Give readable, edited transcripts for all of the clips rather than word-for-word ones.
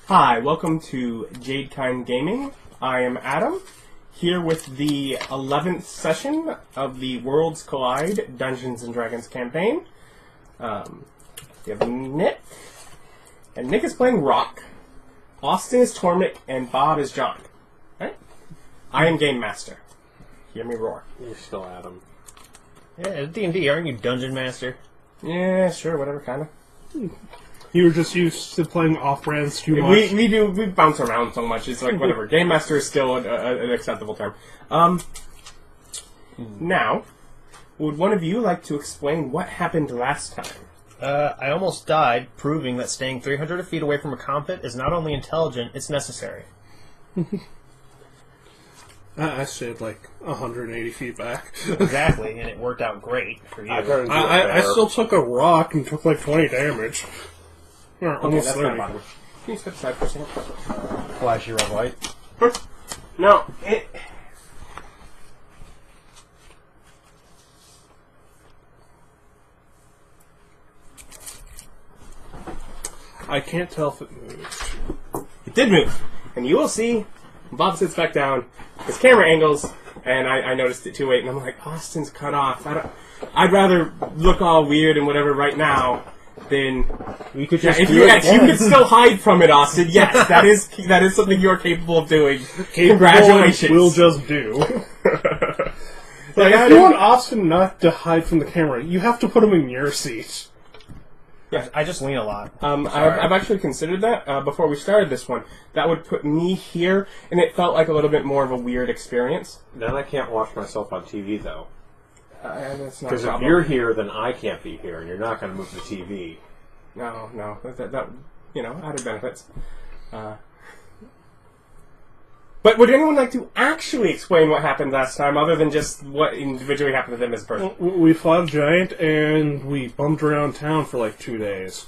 Hi, welcome to Jadekind Gaming. I am Adam, here with the 11th session of the Worlds Collide Dungeons & Dragons campaign. We have Nick, and Nick is playing Rock. Austin is Tormmik, and Bob is John. Right? I am Game Master. Hear me roar. You're still Adam. Yeah, D&D, aren't you Dungeon Master? Yeah, sure, whatever, kind of. You were just used to playing off-brands too much. We bounce around so much. It's like whatever. Game Master is still an acceptable term. Now, would one of you like to explain what happened last time? I almost died, proving that staying 300 feet away from a combat is not only intelligent, it's necessary. I stayed like 180 feet back. Exactly, and it worked out great for you. I still took a rock and took like 20 damage. Or almost that's 30. not bad. Can you step aside for a second? Flashy red light. No, I can't tell if it moved. It did move. And you will see, Bob sits back down, his camera angles, and I noticed it too late, and I'm like, Austin's cut off. I'd rather look all weird and whatever right now than... You could just if you could still hide from it, Austin, yes, that is something you're capable of doing. Congratulations. We'll just do. Like, If you want Austin not to hide from the camera, you have to put him in your seat. I just lean a lot. I've actually considered that before we started this one. That would put me here, and it felt like a little bit more of a weird experience. Then I can't watch myself on TV, though. That's not a Because if problem. you're here, then I can't be here, and you're not going to move the TV. No, that added benefits. But would anyone like to actually explain what happened last time, other than just what individually happened to them as a person? We fought a giant and we bumped around town for like 2 days.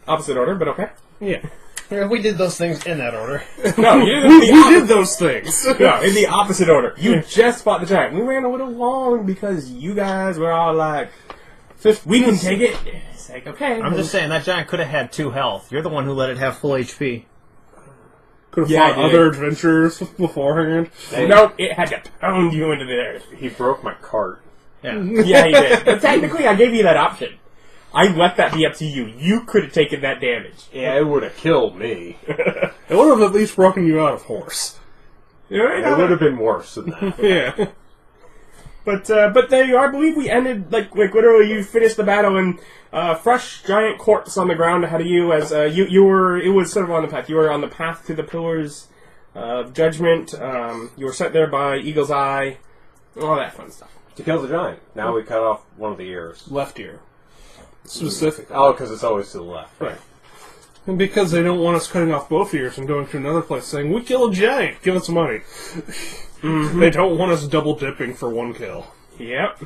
Opposite order, but okay. Yeah. Yeah, we did those things in that order. No, you did We did those things. No, in the opposite order. You just fought the giant. We ran a little long because you guys were all like, we can take it. It's like, okay. I'm just saying, that giant could have had 2 health. You're the one who let it have full HP. Could have Yeah, fought I did. other adventures beforehand. No, it had to pound you into the earth. He broke my cart. Yeah. Yeah, he did. But technically, I gave you that option. I let that be up to you. You could have taken that damage. Yeah, it would have killed me. It would have at least broken you out of horse. It would have been worse than that. Yeah. But there you are. I believe we ended, like literally you finished the battle and fresh giant corpse on the ground ahead of you as you were, it was sort of on the path. You were on the path to the Pillars of Judgment. You were set there by Eagle's Eye. All that fun stuff. To kill the giant. Now we cut off one of the ears. Left ear. Specifically. Oh, because it's always to the left. Right. And because they don't want us cutting off both ears and going to another place saying, we kill a giant, give us money. They don't want us double dipping for one kill. Yep.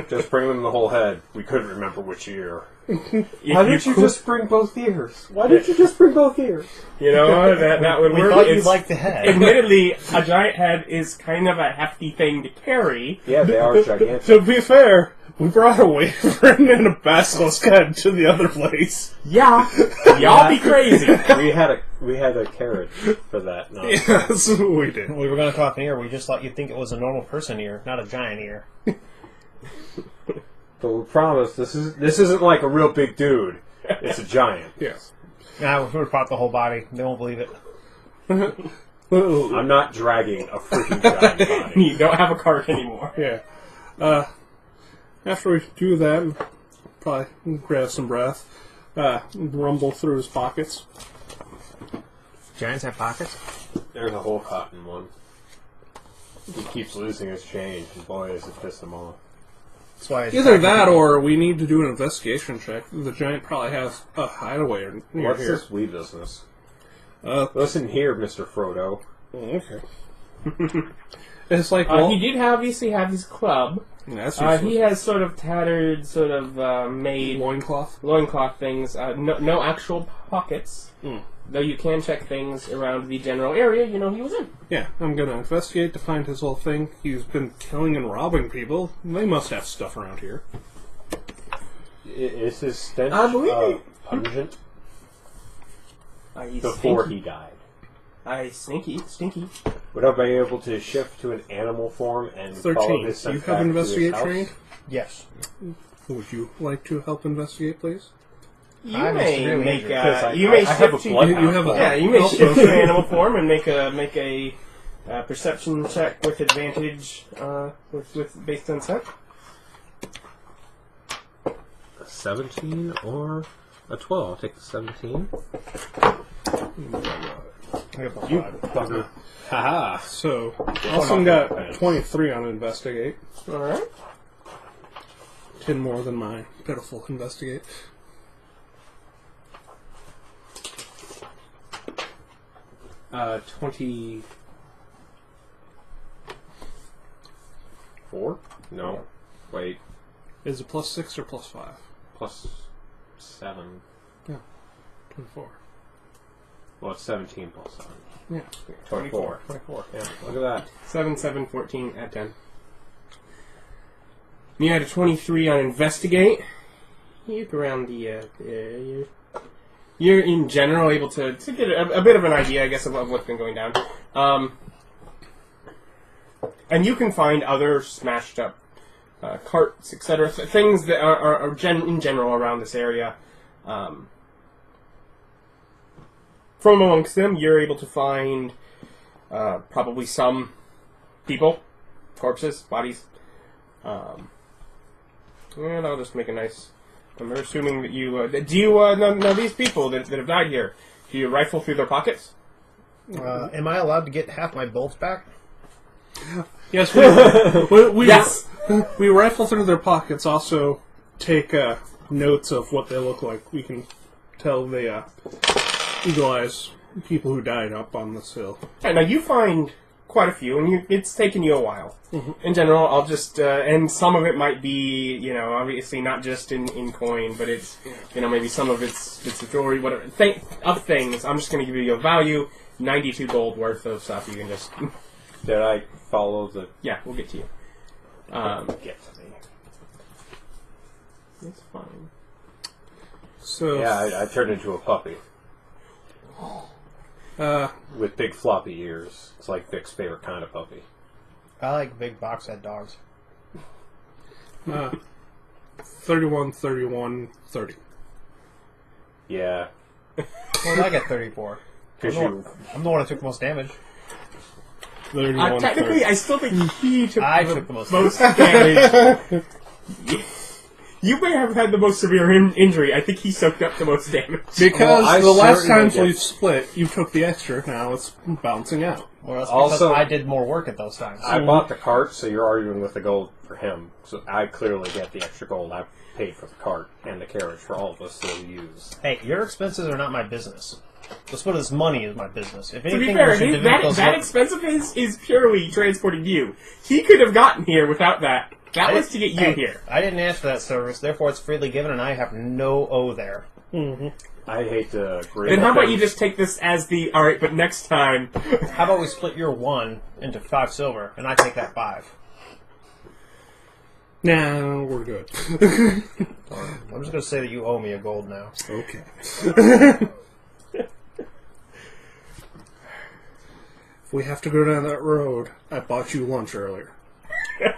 Just bring them the whole head. We couldn't remember which ear. Why didn't you just bring both ears? Why didn't you just bring both ears? You know, that would We work. thought you It's- liked the head. Admittedly, a giant head is kind of a hefty thing to carry. Yeah, they are gigantic. To be fair, we brought a wyvern and a basilisk head to the other place. Yeah. Y'all be crazy. we had a carriage for that. No. Yes, we did. We were going to talk an ear, we just thought you'd think it was a normal person ear, not a giant ear. But we promise this isn't like a real big dude. It's a giant. Yes. Nah, we would have popped the whole body. They won't believe it. I'm not dragging a freaking giant body. You don't have a cart anymore. Yeah. After we do that, probably grab some breath, rumble through his pockets. Giants have pockets? There's a whole cotton one. He keeps losing his change, and boy, does it piss him off. That's why Either that or we need to do an investigation check. The giant probably has a hideaway near What's here. this wee business? Listen here, Mr. Frodo. Okay. It's like, He did obviously have his club. that's He has sort of tattered, sort of made loincloth. things. No actual pockets. Though you can check things around the general area he was in. Yeah, I'm gonna investigate to find his whole thing. He's been killing and robbing people. They must have stuff around here. Is his stench I believe pungent? before he died. Stinky. Would I be able to shift to an animal form and follow 13. his Do you scent have back to his investigate house? trained? Yes. Would you like to help investigate, please? You I'm may extremely make injured. you may I have a shift to blood You have a- yeah, you may shift to animal form and make a perception check with advantage with based on scent. A 17 or a 12. I'll take the 17. You Bugger. Haha. So, Austin got 23 on investigate. All right. 10 more than my pitiful investigate. Uh, 24? No. Wait. Is it plus 6 or plus 5? Plus 7. 24. Well, it's 17 plus 7. Yeah. 24. 24. Yeah, look at that. 7, 14, add 10. You had a 23 on investigate. You look around you're in general able to get a bit of an idea, I guess, of what's been going down. And you can find other smashed up carts, etc., things that are in general around this area. From amongst them, you're able to find probably some people, corpses, bodies. And I'll just make a nice... I'm assuming that you... do you know these people that have died here? Do you rifle through their pockets? Am I allowed to get half my bolts back? Yes, we Yes! We rifle through their pockets, also take notes of what they look like. We can tell the Eagle Eyes people who died up on this hill. Now, you find quite a few, and it's taken you a while. Mm-hmm. In general, I'll just... and some of it might be, obviously not just in coin, but it's, maybe some of it's jewelry, whatever. Of things, I'm just going to give you a value, 92 gold worth of stuff. You can just... Did I follow the... Yeah, we'll get to you. Get to me. It's fine. So Yeah, I turned into a puppy. With big floppy ears. It's like Vic's favorite kind of puppy. I like big box head dogs. 31, 31, 30. Yeah. Well, I get 34. Because I'm the one who took the most damage. 31, Technically, 30. I still think he took I the took the most damage. You may have had the most severe injury. I think he soaked up the most damage. Because I the last certainly times we get- split, you took the extra. Now it's bouncing out. Well, that's because Also- I did more work at those times. I bought the cart, so you're arguing with the gold for him. So I clearly get the extra gold. I paid for the cart and the carriage for all of us to use. Hey, your expenses are not my business. Let's put this money is my business. If To be anything, fair, we should divide those that expense of his is purely transporting you. He could have gotten here without that. That was to get you here. I didn't ask for that service, therefore it's freely given, and I have no owe there. Mm-hmm. I hate to agree. Then with how about him. you just take this as the, alright, but next time... How about we split your 1 into 5 silver, and I take that 5? Nah, we're good. I'm just going to say that you owe me a gold now. Okay. If we have to go down that road, I bought you lunch earlier.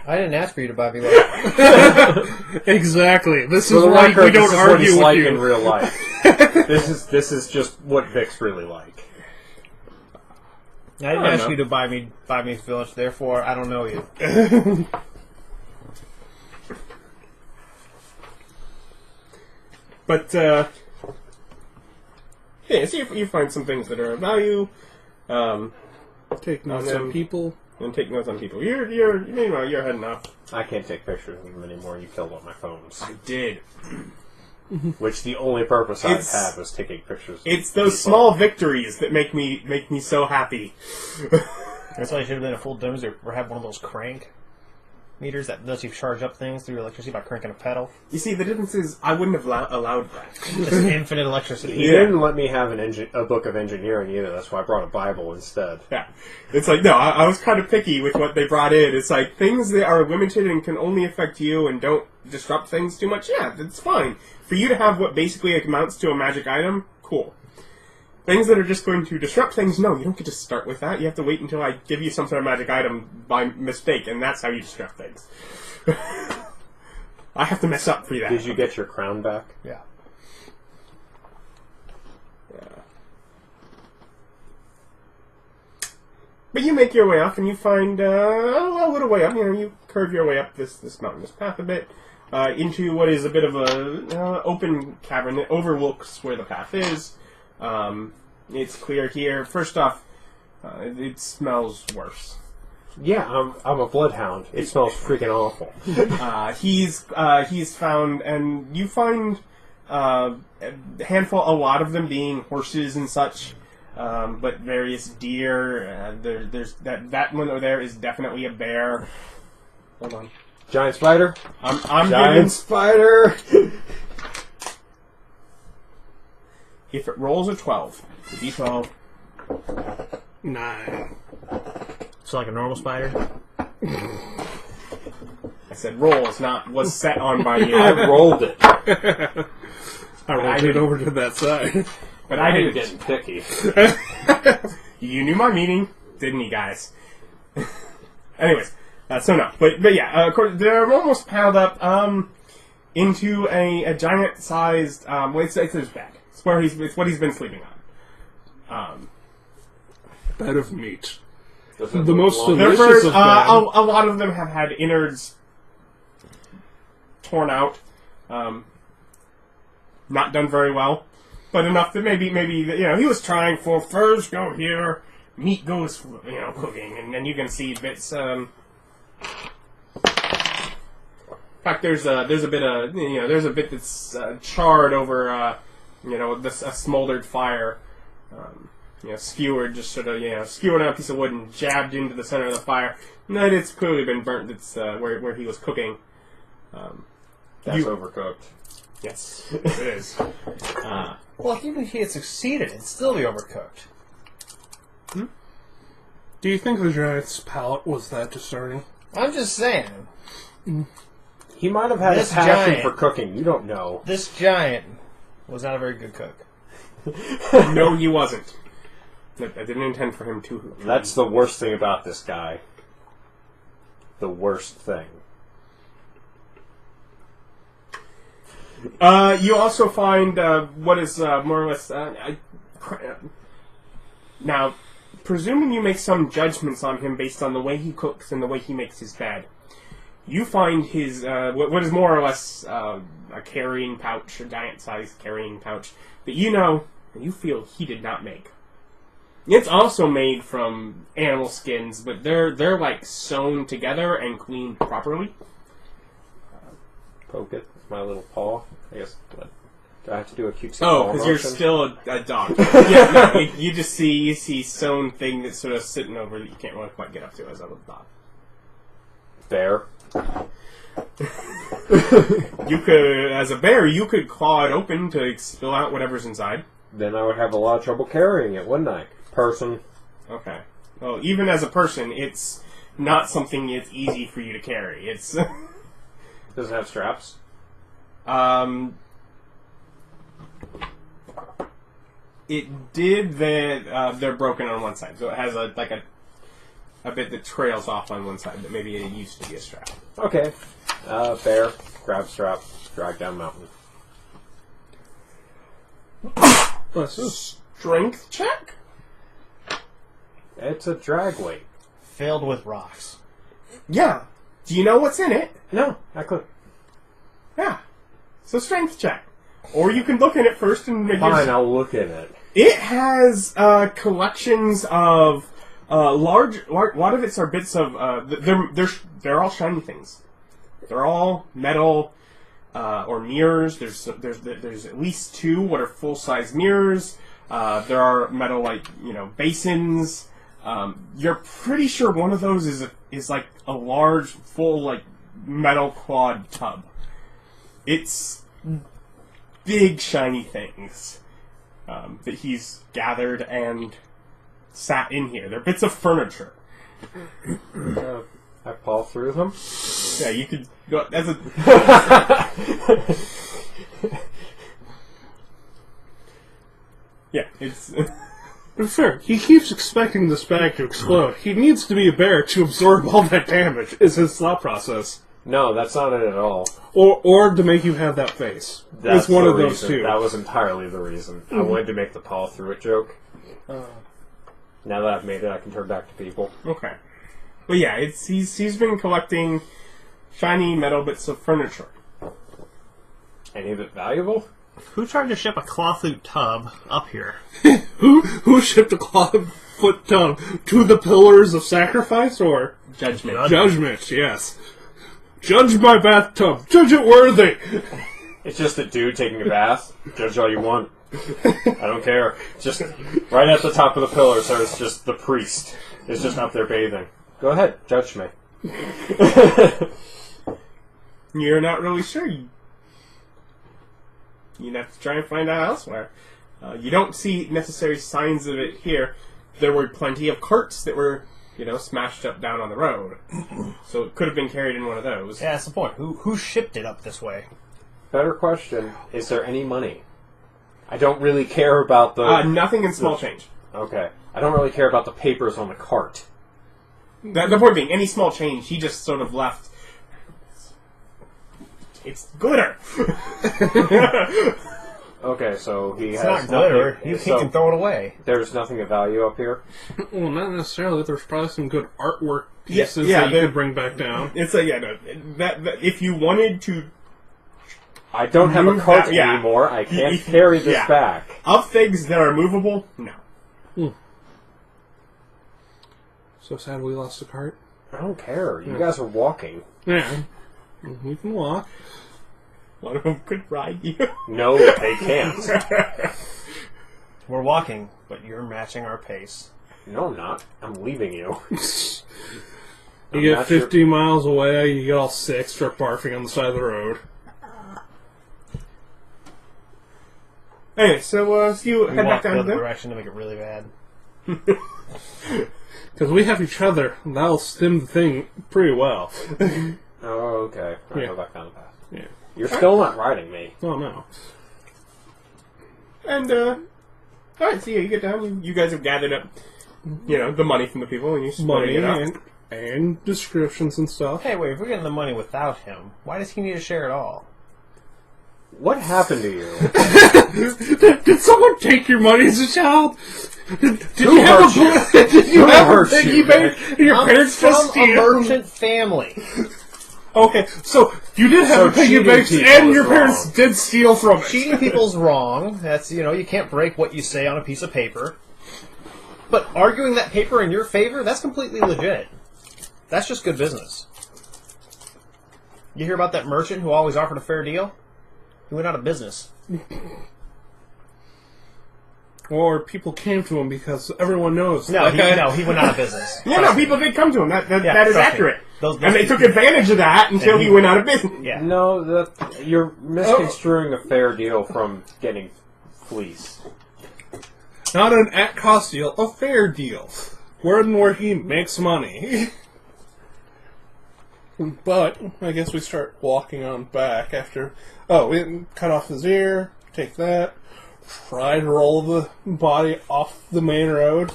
I didn't ask for you to buy me lunch. Exactly. This For is the why record, we don't this is what argue he's with like you. in real life. This is just what Vic's really like. I didn't I don't ask know. you to buy me lunch, therefore I don't know you. But, yeah, so you find some things that are of value, Take notes And on then- people. and take notes on people. You're heading off. I can't take pictures of them anymore. You killed all my phones. I did. Which the only purpose It's- I've had was taking pictures. of It's those people. small victories that make me so happy. That's why you should have been a full demonstrator or have one of those crank meters that lets you charge up things through electricity by cranking a pedal. You see, the difference is I wouldn't have allowed that. Just infinite electricity. He didn't let me have a book of engineering either. That's why I brought a Bible instead. Yeah. It's like, no, I was kind of picky with what they brought in. It's like, things that are limited and can only affect you and don't disrupt things too much, yeah, that's fine. For you to have what basically amounts to a magic item, cool. Things that are just going to disrupt things, no, you don't get to start with that. You have to wait until I give you some sort of magic item by mistake, and that's how you disrupt things. I have to mess up for that. Did you get your crown back? Yeah. But you make your way up, and you find a little way up. You curve your way up this mountainous path a bit into what is a bit of a open cavern that overlooks where the path is. It's clear here. First off, it smells worse. Yeah, I'm a bloodhound. It smells freaking awful. He's found, and you find a lot of them being horses and such. But various deer. There's that one over there is definitely a bear. Hold on. Giant spider. I'm Giant spider. If it rolls a 12, the D12. 9. So like a normal spider? I said rolls, not was set on by you. I rolled it. I rolled it over to that side. But I didn't. Getting picky. You knew my meaning, didn't you guys? Anyways, so no. But yeah, they're almost piled up into a giant-sized... it's his bed. It's what he's been sleeping on. Bed of meat. Does it The look most long? delicious There's of a bed. lot of them have had innards torn out. Not done very well. But enough that maybe he was trying for furs go here, meat goes cooking, and then you can see bits. In fact, there's a bit that's charred over a smoldered fire. Skewered, just sort of skewered on a piece of wood and jabbed into the center of the fire. And then it's clearly been burnt. It's where he was cooking. That's overcooked. Yes, it is. Well, even if he had succeeded, it'd still be overcooked. Do you think the giant's palate was that discerning? I'm just saying. He might have had This a passion giant- for cooking. You don't know. This giant was not a very good cook. No, he wasn't. I didn't intend for him to. That's the worst thing about this guy. The worst thing. You also find what is more or less... now, presuming you make some judgments on him based on the way he cooks and the way he makes his bed, you find his... what is more or less a carrying pouch, a giant-sized carrying pouch, that you feel he did not make. It's also made from animal skins, but they're like sewn together and cleaned properly. Poke it with my little paw. I guess. Do I have to do a cutesy Oh, paw because you're motion? still a dog. Yeah, no, you just see sewn thing that's sort of sitting over that you can't really quite get up to as a little dog. Bear. You could, as a bear, you could claw it open to spill out whatever's inside. Then I would have a lot of trouble carrying it, wouldn't I? Person. Okay. Well, even as a person, it's not something that's easy for you to carry. It's Does it have straps? It did that. They're broken on one side, so it has a bit that trails off on one side, but maybe it used to be a strap. Okay. Bear. Grab strap. Drag down mountain. Strength check? It's a drag weight. Filled with rocks. Yeah. Do you know what's in it? No, I could. Yeah. So strength check. Or you can look in it first and make Fine, I'll look in it. It has collections of large. A lot of it are bits of. They're all shiny things. They're all metal or mirrors. There's at least 2 what are full size mirrors. There are metal basins. You're pretty sure one of those is like a large full metal clawed tub. It's big shiny things that he's gathered and sat in here. They're bits of furniture. I paw through them. Yeah, you could go as a. Yeah, it's. Sure, he keeps expecting this bag to explode. He needs to be a bear to absorb all that damage, is his thought process. No, that's not it at all. Or to make you have that face. That's it's one the of those reason. two. That was entirely the reason. I wanted to make the Paul through it joke. Now that I've made it, I can turn back to people. Okay. Well, yeah, he's been collecting shiny metal bits of furniture. Any of it valuable? Who tried to ship a claw-flute tub up here? Who shipped a claw-foot tongue to the pillars of sacrifice, or Judgment. judgment? Yes. Judge my bathtub. Judge it worthy. It's just a dude taking a bath. Judge all you want. I don't care. Just right at the top of the pillars, there's just the priest. Is just up there bathing. Go ahead, judge me. You're not really sure. You'd have to try and find out elsewhere. You don't see necessary signs of it here. There were plenty of carts that were, smashed up down on the road. So it could have been carried in one of those. Yeah, that's the point. Who shipped it up this way? Better question, is there any money? I don't really care about the... Nothing in small change. Okay. I don't really care about the papers on the cart. The point being, any small change, he just sort of left. It's glitter. Okay, so he It's has not glitter. nothing... He so can throw it away. there's nothing of value up here? Well, not necessarily. There's probably some good artwork Yeah, pieces yeah, that you could bring back down. It's that if you wanted to, I don't have a Move cart that- yeah. anymore. I can't If- carry this yeah. back. of things that are movable, no. So sad we lost the cart. I don't care. You guys are walking. Yeah. We can walk. One of them could ride you. No, they can't. We're walking, but you're matching our pace. No, I'm not. I'm leaving you. You I'm get not sure- 50 miles away, you get all sick, start barfing on the side of the road. Anyway, so you We head back walk the down to other there. direction to make it really bad. Because we have each other, and that'll stem the thing pretty well. Oh, okay. I'll Yeah. go back down the path. Yeah. You're still not riding me. Oh, no. And, alright, so yeah, you get down, you guys have gathered up, the money from the people, and you're splitting Money it up. and descriptions and stuff. Hey, wait, if we're getting the money without him, why does he need to share it all? What happened to you? Did someone take your money as a child? Did Who you have hurt a did you Who have a hurt piggy you, bank and your parents from just a steal? merchant family. Okay, so you did have So a piggy cheating bank people and is your parents wrong. did steal from it. Cheating people's wrong. That's, you can't break what you say on a piece of paper. But arguing that paper in your favor, that's completely legit. That's just good business. You hear about that merchant who always offered a fair deal? He went out of business. Or people came to him because everyone knows. No, that guy- he went out of business. Yeah, no, people did come to him. That Yeah, that is trust me. accurate. Those- And they took advantage of that until And he he- went out of business. Yeah. No, you're misconstruing a fair deal from getting fleece. Not an at-cost deal, a fair deal. One where he makes money. But, I guess we start walking on back after... Oh, we cut off his ear, take that, try to roll the body off the main road.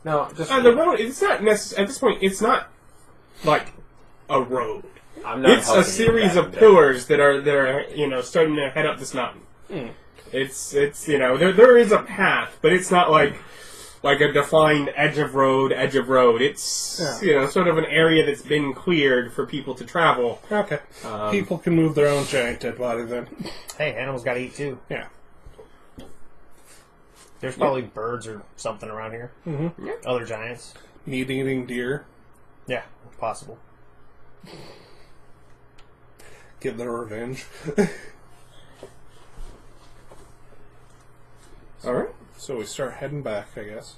No, just... The road, it's not necessary. At this point, it's not like a road. I'm not It's a helping you series back of there. pillars that are starting to head up this mountain. It's there is a path, but it's not like a defined edge of road. It's sort of an area that's been cleared for people to travel. Okay. People can move their own giant dead body then. Hey, animals gotta eat too. Yeah. There's probably birds or something around here. Mm-hmm. Other giants. Meat-eating deer. Yeah, possible. Get their revenge. All right, So we start heading back, I guess.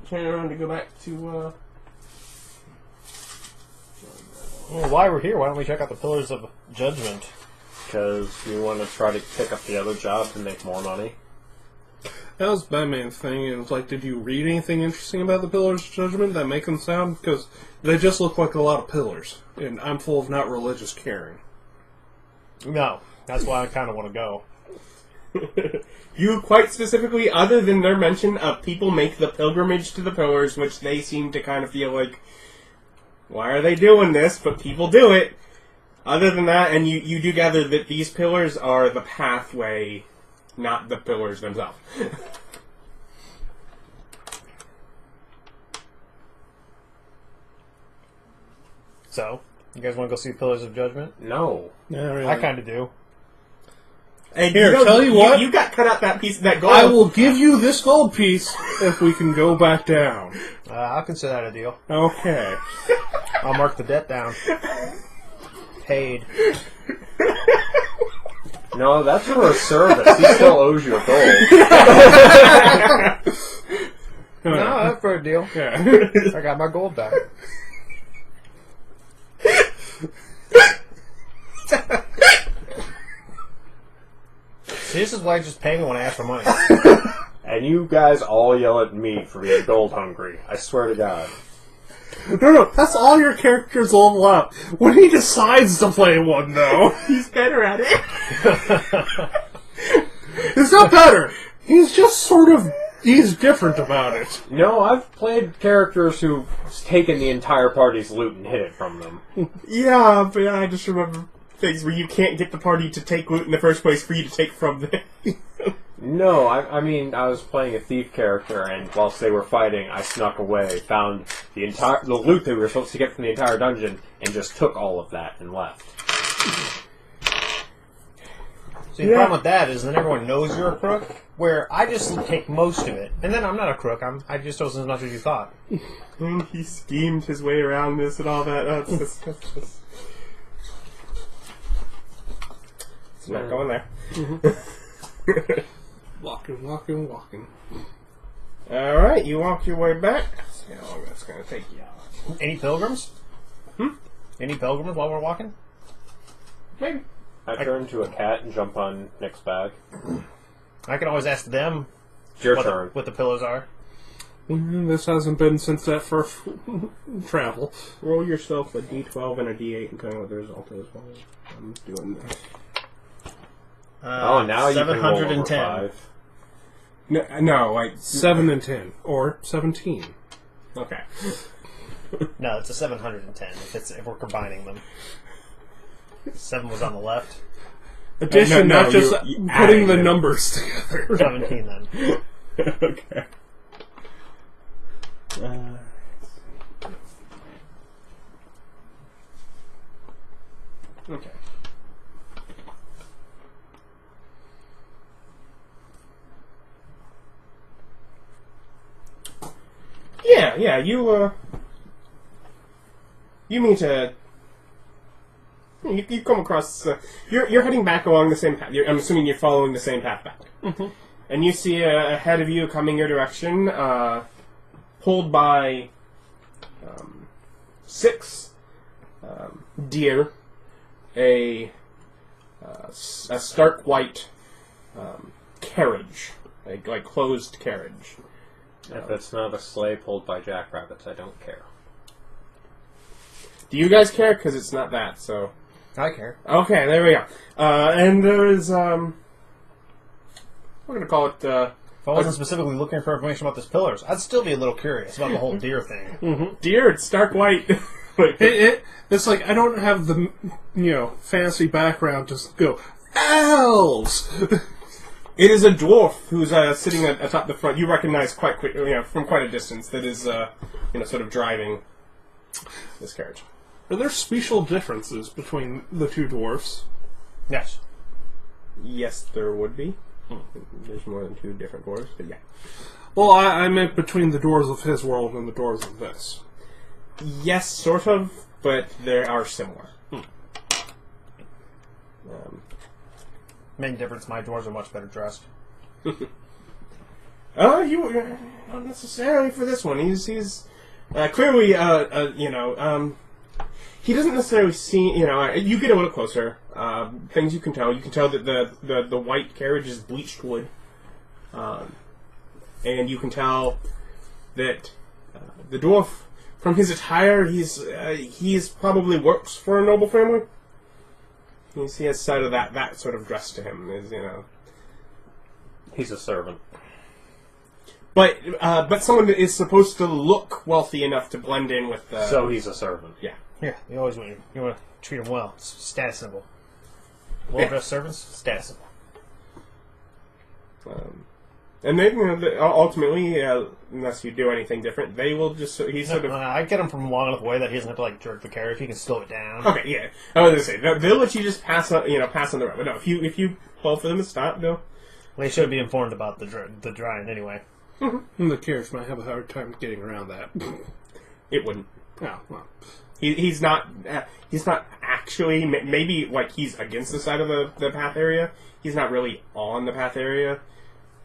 turn around to go back to. Well, while we're here, why don't we check out the Pillars of Judgment? Because you want to try to pick up the other job to make more money. That was my main thing. It was like, did you read anything interesting about the Pillars of Judgment that make them sound? Because they just look like a lot of pillars. And I'm full of not religious caring. No, that's why I kind of want to go. You quite specifically, other than their mention of people make the pilgrimage to the pillars, which they seem to kind of feel like, why are they doing this? But people do it. Other than that, and you do gather that these pillars are the pathway, not the pillars themselves. So, you guys want to go see Pillars of Judgment? No. Yeah, really. I kind of do. And Here, tell you what. You got cut out that piece, that gold. I will give you this gold piece if we can go back down. I'll consider that a deal. Okay. I'll mark the debt down. Paid. No, that's for a service. He still owes you a gold. No, that's for a deal. Yeah. I got my gold back. See, this is why I just pay me when I ask for money. And you guys all yell at me for being gold hungry. I swear to God. No, that's all your characters level up. When he decides to play one, though, He's better at it. it's not better. He's just sort of... He's different about it. No, I've played characters who've taken the entire party's loot and hid it from them. Yeah, but I just remember things where you can't get the party to take loot in the first place for you to take from them. No, I mean, I was playing a thief character, and whilst they were fighting, I snuck away, found the loot they were supposed to get from the entire dungeon, and just took all of that and left. See, the problem with that is then everyone knows you're a crook, where I just take most of it. And then I'm not a crook, I just wasn't as much as you thought. He schemed his way around this and all that. It's not going there. Walking. Alright, you walk your way back. See how long that's going to take you. Any pilgrims? Any pilgrims while we're walking? Maybe. I turn to a cat and jump on Nick's back. I can always ask them It's your turn. what the pillars are. This hasn't been since that first travel. Roll yourself a d12 and a d8 and tell me what the result is while I'm doing this. Oh, now you can roll over 710. 5. No, like... 7 and 10. Or 17. Okay. No, it's a 710 if we're combining them. 7 was on the left. Addition, no, not just you putting adding the them. numbers together. 17 then. Okay. Okay. Yeah, you mean to... You come across... you're heading back along the same path. I'm assuming you're following the same path back. Mm-hmm. And you see ahead of you, coming your direction, pulled by 6 deer, a stark white carriage, like closed carriage. If it's not a sleigh pulled by jackrabbits, I don't care. Do you guys care? Because it's not that, so... I care. Okay, there we go. And there is, we're going to call it, If I wasn't specifically looking for information about these pillars, I'd still be a little curious about the whole deer thing. deer, it's stark white. It's like I don't have the fancy background to go elves. It is a dwarf who's sitting atop the front. You recognize quite quickly, from quite a distance, that is, sort of driving this carriage. Are there special differences between the two dwarfs? Yes. Yes, there would be. There's more than 2 different dwarves, but yeah. Well, I meant between the doors of his world and the doors of this. Yes, sort of, but they are similar. Main difference, my dwarves are much better dressed. You not necessarily for this one. He's clearly, he doesn't necessarily see. You get a little closer. Things you can tell. You can tell that the white carriage is bleached wood, and you can tell that the dwarf, from his attire, he's probably works for a noble family. He has sight of that sort of dress to him. Is He's a servant. But someone that is supposed to look wealthy enough to blend in with the... So he's a servant. Yeah. Yeah, you always want to treat them well. It's status symbol. Well-dressed servants, status symbol. And then, ultimately, unless you do anything different, they will just... I get him from long enough away that he doesn't have to, like, jerk the carriage. He can slow it down. Okay, yeah. I was going to say, they'll let you just pass on the road. But no, if you call for them to stop, no. They should be informed about the drying anyway. Mm-hmm. The carriage might have a hard time getting around that. It wouldn't. Oh, well. He's not actually, maybe, like, he's against the side of the path area. He's not really on the path area.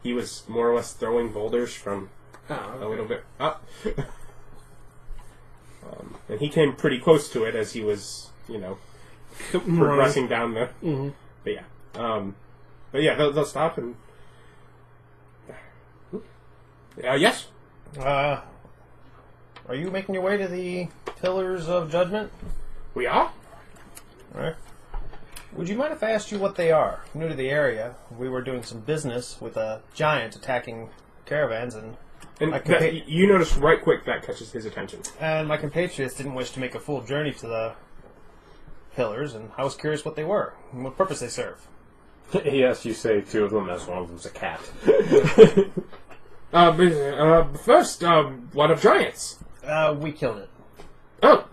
He was more or less throwing boulders from a little bit up. And he came pretty close to it as he was, progressing down the... Mm-hmm. But yeah, they'll stop and... yes? Are you making your way to the Pillars of Judgment? We are? Alright. Would you mind if I asked you what they are? I'm new to the area. We were doing some business with a giant attacking caravans, and you notice right quick that catches his attention. And my compatriots didn't wish to make a full journey to the Pillars, and I was curious what they were, and what purpose they serve. Yes, you say two of them, as one of them's a cat. First, one of giants. We killed it. Oh.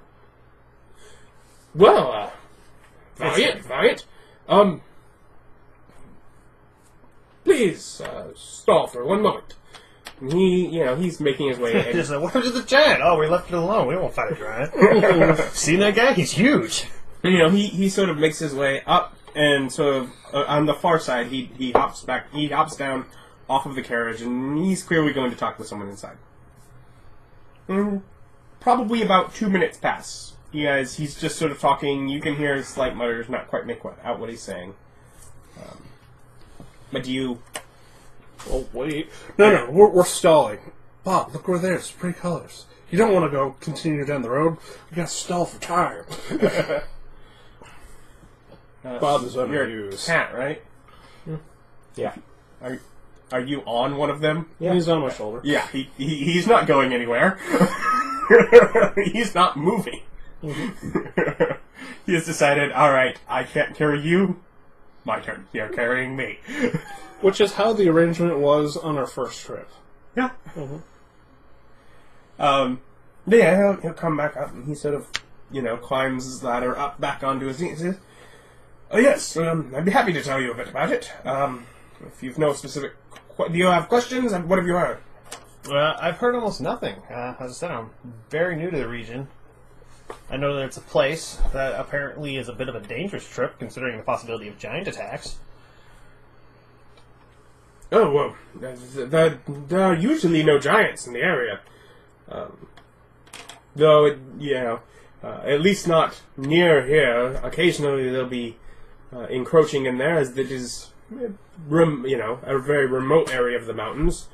Well, valiant. Please, stall for one moment. And he's making his way in. Just like, where's the giant? Oh, we left it alone. We won't fight a giant. Seen that guy? He's huge. And, he sort of makes his way up, and sort of, on the far side, he hops down off of the carriage, and he's clearly going to talk with someone inside. Probably about 2 minutes pass. He's just sort of talking. You can hear slight mutters, not quite make out what he's saying. But do you... Oh, wait. No, we're stalling. Bob, look over there. It's pretty colors. You don't want to go continue down the road. You gotta stall for time. Bob is You're a unamused. cat, right? Yeah. Are you on one of them? Yeah. He's on my shoulder. Yeah, he's not going anywhere. He's not moving. Mm-hmm. He has decided, alright, I can't carry you. My turn. You're carrying me. Which is how the arrangement was on our first trip. Yeah. Mm-hmm. He'll come back up and he sort of, climbs his ladder up back onto his knees. He says, oh, yes, I'd be happy to tell you a bit about it. If you've no specific... do you have questions? What have you heard? I've heard almost nothing. As I said, I'm very new to the region. I know that it's a place that apparently is a bit of a dangerous trip, considering the possibility of giant attacks. Oh, well, there are usually no giants in the area. Though, at least not near here. Occasionally they'll be encroaching in there, as it is, a very remote area of the mountains.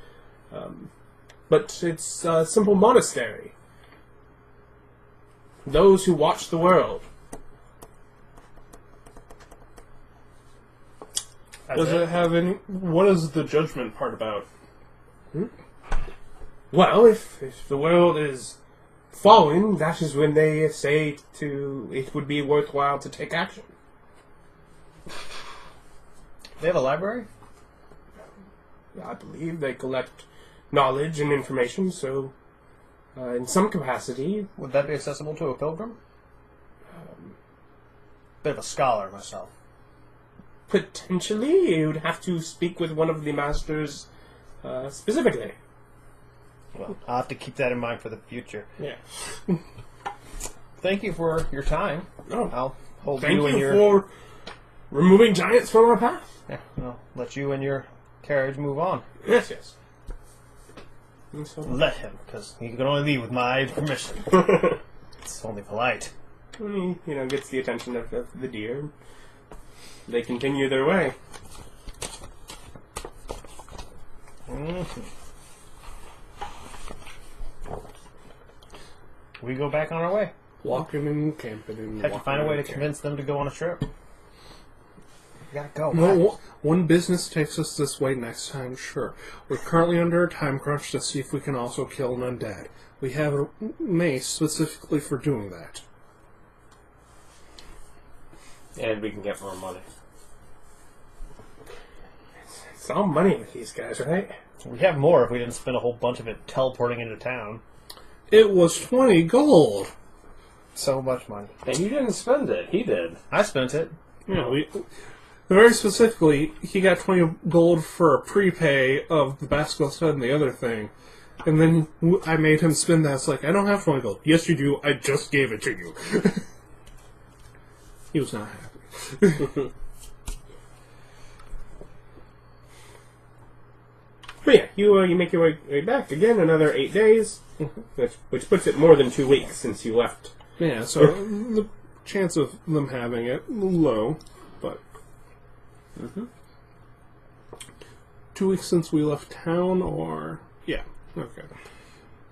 But it's a simple monastery. Those who watch the world. Does it have any... What is the judgment part about? Well, if the world is fallen, that is when they say it would be worthwhile to take action. They have a library? I believe they collect knowledge and information, so in some capacity... Would that be accessible to a pilgrim? Bit of a scholar myself. Potentially, you'd have to speak with one of the masters specifically. Well, I'll have to keep that in mind for the future. Yeah. Thank you for your time. Oh, I'll hold thank you and you your... for removing giants from our path. Yeah, I'll let you and your carriage move on. Yes. And so, Let him, because he can only leave with my permission. It's only polite. he, gets the attention of the deer. They continue their way. Mm-hmm. We go back on our way. Walking and camping and Have to find a way to camping. convince them to go on a trip. gotta go. No, one business takes us this way next time, sure. We're currently under a time crunch to see if we can also kill an undead. We have a mace specifically for doing that. And we can get more money. It's all money with these guys, right? We have more if we didn't spend a whole bunch of it teleporting into town. It was 20 gold. So much money. And you didn't spend it. He did. I spent it. Yeah, very specifically, he got 20 gold for a prepay of the basketball stud and the other thing. And then I made him spend that. It's like, I don't have 20 gold. Yes, you do. I just gave it to you. He was not happy. But yeah, you make your way back again another 8 days, which puts it more than 2 weeks since you left. Yeah, so the chance of them having it, low, but... 2 weeks since we left town, or... Yeah, okay.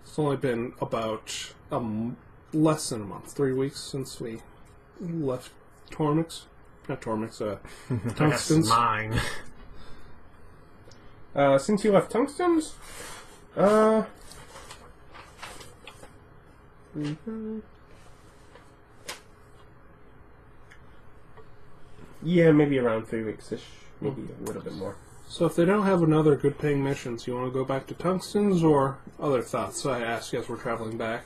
It's only been about less than a month. 3 weeks since we left Tormmik's. Not Tormmik's, Tungsten's. That's mine. Since you left Tungsten's, yeah, maybe around 3 weeks-ish, maybe a little bit more. So if they don't have another good paying missions, you want to go back to Tungsten's, or other thoughts I ask you as we're traveling back?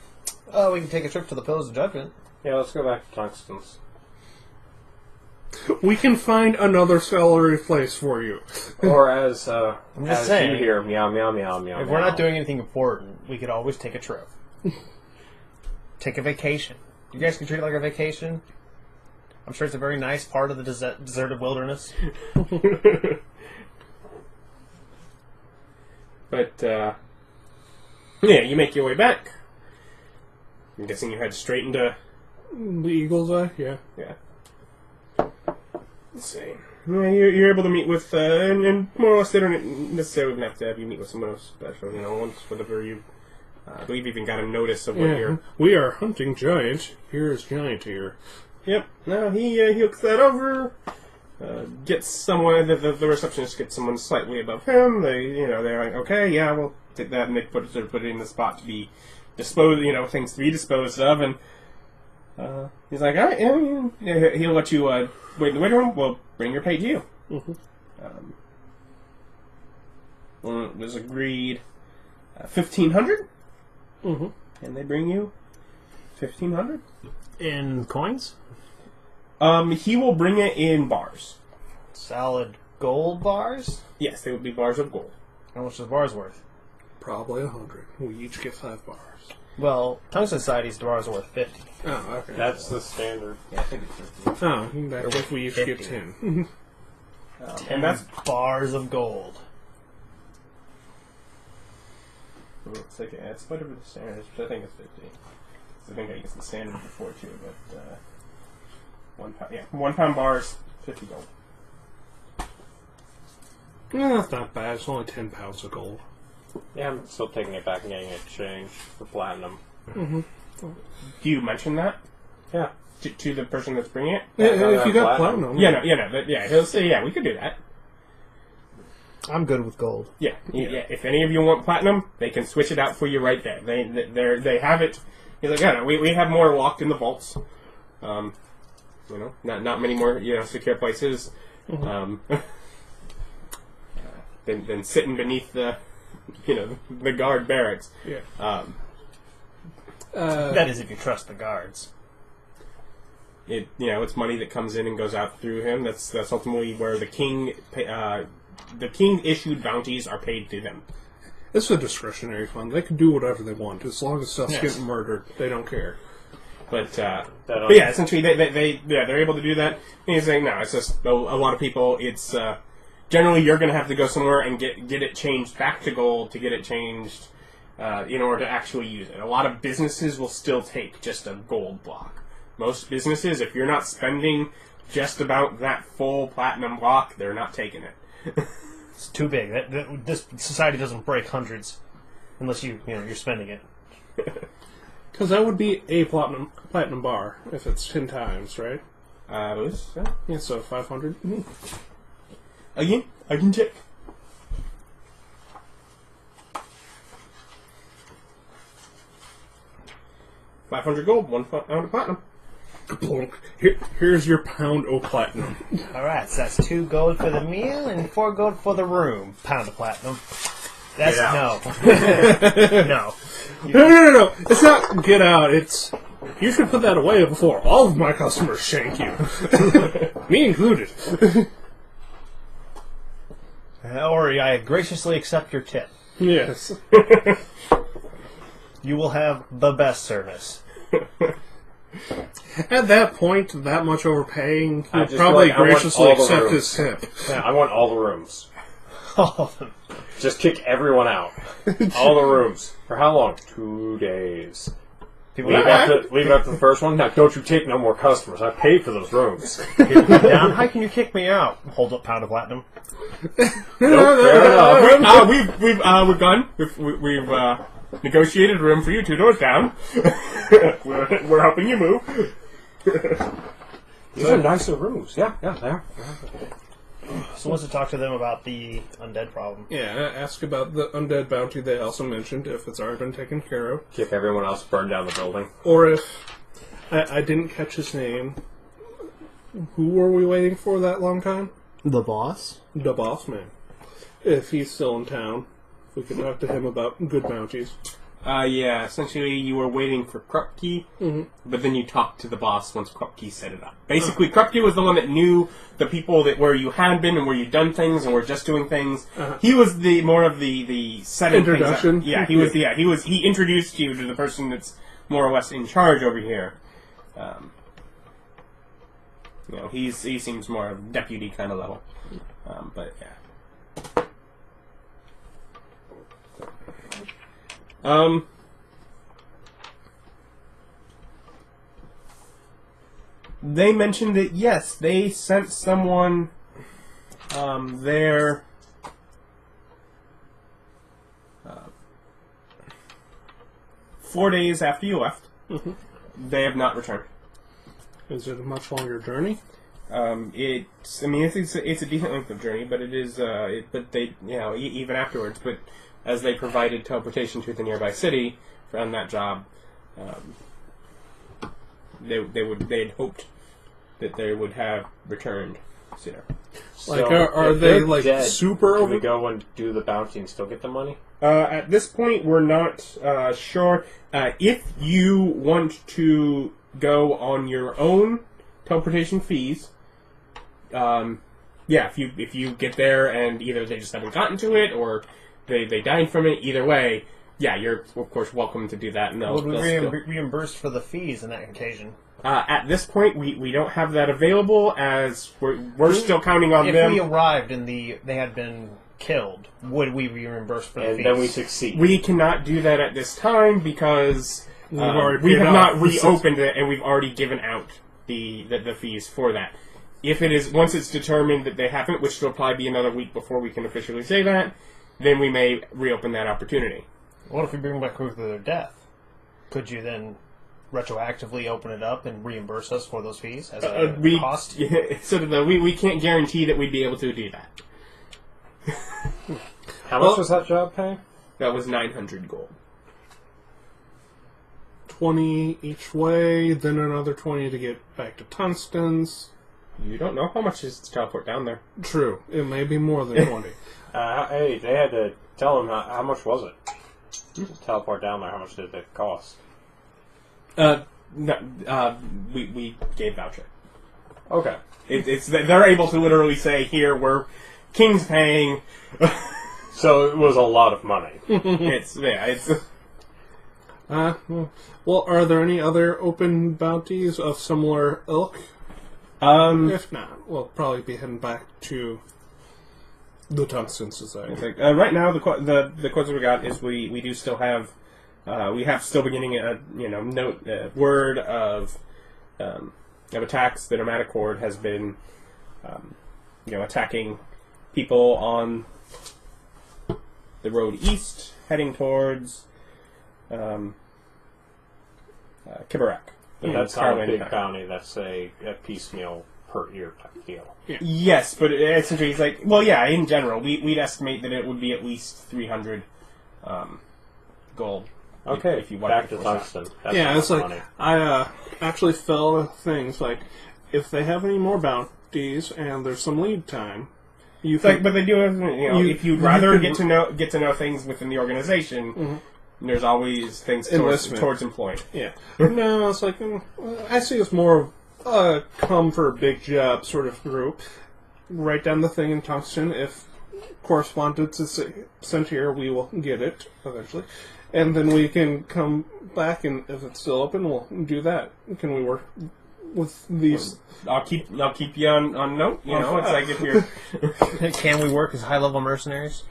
Oh, we can take a trip to the Pillars of Judgment. Yeah, let's go back to Tungsten's. We can find another salary place for you. Or as just as saying. you hear, meow, meow, meow, meow, If we're not doing anything important, we could always take a trip. Take a vacation. You guys can treat it like a vacation. I'm sure it's a very nice part of the deserted wilderness. But, yeah, you make your way back. I'm guessing you head straight into... The Eagle's Eye? Yeah. Yeah. Let's see. Yeah, you're able to meet with, and more or less they don't necessarily have to have you meet with someone else special, once, whatever you... I believe you even got a notice of what you're... We are hunting giant. Here is giant here. Yep. No, he looks that over. Gets someone. The receptionist gets someone slightly above him. They're like, okay, yeah, we'll take that, and they put it in the spot to be disposed. Things to be disposed of, and he's like, all right, yeah, he'll let you wait in the waiting room. We'll bring your pay to you. It was agreed 1,500. And they bring you 1,500. In coins? He will bring it in bars. Solid gold bars? Yes, they would be bars of gold. How much is bars worth? Probably 100. We each get 5 bars. Well, Tungsten Society's bars are worth 50. Oh, okay. That's the standard. Yeah, I think it's 50. Oh, that's if we each get 50. 10. And that's... bars of gold. It's like, yeah, it's whatever the standard is, but I think it's 50. I think I used the standard before too, but 1 pound, yeah, 1 pound bars, 50 gold. Yeah, that's not bad. It's only 10 pounds of gold. Yeah, I'm still taking it back and getting it changed for platinum. Do you mention that? Yeah. To the person that's bringing it? If you got platinum. He'll say, yeah, we could do that. I'm good with gold. Yeah. If any of you want platinum, they can switch it out for you right there. They have it. He's like, no, we have more locked in the vaults. Not many more secure places. Than sitting beneath the the guard barracks. Yeah. That is if you trust the guards. It's money that comes in and goes out through him. That's ultimately where the king issued bounties are paid to them. It's a discretionary fund. They can do whatever they want. As long as stuff's Yes. getting murdered, they don't care. But yeah, essentially they're able to do that. And he's saying, no, it's just a lot of people. It's generally you're going to have to go somewhere and get it changed back to gold to get it changed in order to actually use it. A lot of businesses will still take just a gold block. Most businesses, if you're not spending just about that full platinum block, they're not taking it. It's too big. This society doesn't break hundreds unless you're spending it. Because that would be a platinum bar if it's 10 times, right? Yeah, so 500. Again, I can check. $500 gold, 1 pound of platinum. Here's your pound of platinum. Alright, so that's 2 gold for the meal and 4 gold for the room. Pound of platinum. That's Get no. No. It's not get out. It's you should put that away before all of my customers shank you, me included. Or I graciously accept your tip. Yes. You will have the best service. At that point, that much overpaying, I you'd just probably feel like I want graciously all the accept rooms. his tip. Yeah, I want all the rooms. All of them. Just kick everyone out. All the rooms. For how long? 2 days. People Leave after the first one? Now, don't you take no more customers. I paid for those rooms. down. How can you kick me out? Hold up, pound of platinum. Nope, fair enough. We've gone. We've negotiated a room for you 2 doors down. we're helping you move. These are nicer rooms. Yeah, they are. So wants to talk to them about the undead problem. Yeah, ask about the undead bounty they also mentioned, if it's already been taken care of. Kick everyone else, burn down the building. Or if... I didn't catch his name. Who were we waiting for that long time? The boss? The boss man. If he's still in town, if we could talk to him about good bounties. Yeah, essentially you were waiting for Krupke, but then you talked to the boss once Krupke set it up. Basically, Krupke was the one that knew the people that where you had been and where you'd done things and were just doing things. He was the more of the setting Introduction? things up. Yeah, he introduced you to the person that's more or less in charge over here. He seems more of deputy kind of level. But yeah. They mentioned that, yes, they sent someone there 4 days after you left. They have not returned. Is it a much longer journey? It's a decent length of journey, but it is, but they, even afterwards, but as they provided teleportation to the nearby city on that job, they had hoped that they would have returned sooner. Like, So, are if they, they're like, dead, super can over... we go and do the bounty and still get the money? At this point, we're not sure. If you want to go on your own teleportation fees, if you get there and either they just haven't gotten to it or they died from it, either way, yeah, you're of course welcome to do that. And Would we they'll be reimbursed for the fees on that occasion? at this point, we don't have that available as we're still counting on If them. we arrived and they had been killed, would we be reimbursed for the And fees? then we succeed. We cannot do that at this time because already we paid have off. not reopened it, and we've already given out the fees for that. If it is once it's determined that they haven't, which will probably be another week before we can officially say that, then we may reopen that opportunity. What if we bring back proof of their death? Could you then retroactively open it up and reimburse us for those fees as a cost? We can't guarantee that we'd be able to do that. How much was that job paying? That was 900 gold. 20 each way, then another 20 to get back to Tungsten's. You don't know how much is to teleport down there. True, it may be more than 20. Hey, they had to tell them how much was it to teleport down there. How much did it cost? We gave voucher. Okay. They're able to literally say, here, we're King's paying. So it was a lot of money. Well, are there any other open bounties of similar ilk? If not, we'll probably be heading back to the Tungsten Society. Right now, the quotes we got is we do still have we have still been getting a word of attacks. The nomadic horde has been attacking people on the road east, heading towards Kibarak. But that's not a Carmen big County. bounty. That's a piecemeal per year type deal. Yes, but essentially he's like, well, yeah, in general, we'd estimate that it would be at least 300 gold. Okay, if you back to want tungsten. That's Yeah, not it's like money. I actually fill things like if they have any more bounties and there's some lead time, you It's like, can, but they do have, if you'd you rather could- get to know things within the organization, there's always things Enlistment. towards employing. yeah. No, it's like I see it's more of a come for a big job sort of group. Write down the thing in tungsten. If correspondence is sent here, we will get it eventually, and then we can come back and if it's still open, we'll do that. Can we work with these? I'll keep you on note. It's like if you're Can we work as high-level mercenaries?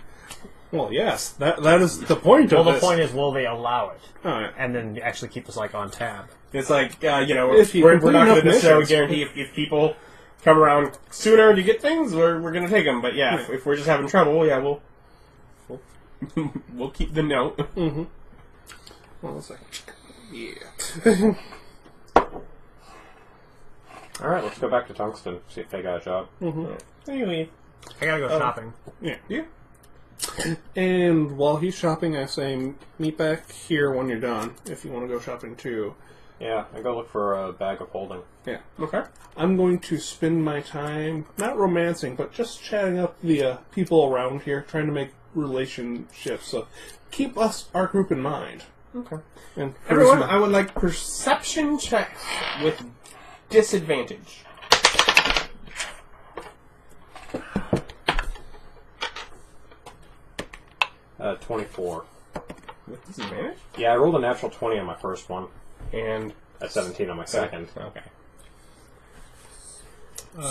Well, yes, that is the point of Well, the this. point is, will they allow it? All right. And then actually keep us, like, on tab. it's like If you we're complete not going enough to necessarily missions. guarantee if people come around sooner to get things, we're going to take them. But yeah, if we're just having trouble, yeah, we'll we'll keep the note. Well, it's like, yeah. All right, let's go back to tungsten. See if they got a job. Anyway, I gotta go shopping. Yeah. yeah. And while he's shopping, I say, meet back here when you're done, if you want to go shopping too. Yeah, I go look for a bag of holding. Yeah. Okay. I'm going to spend my time, not romancing, but just chatting up the people around here, trying to make relationships. So keep our group in mind. Okay. And Everyone, charisma. I would like perception checks with disadvantage. Uh, 24. With disadvantage? Yeah, I rolled a natural 20 on my first one. And A 17 on my second. Okay.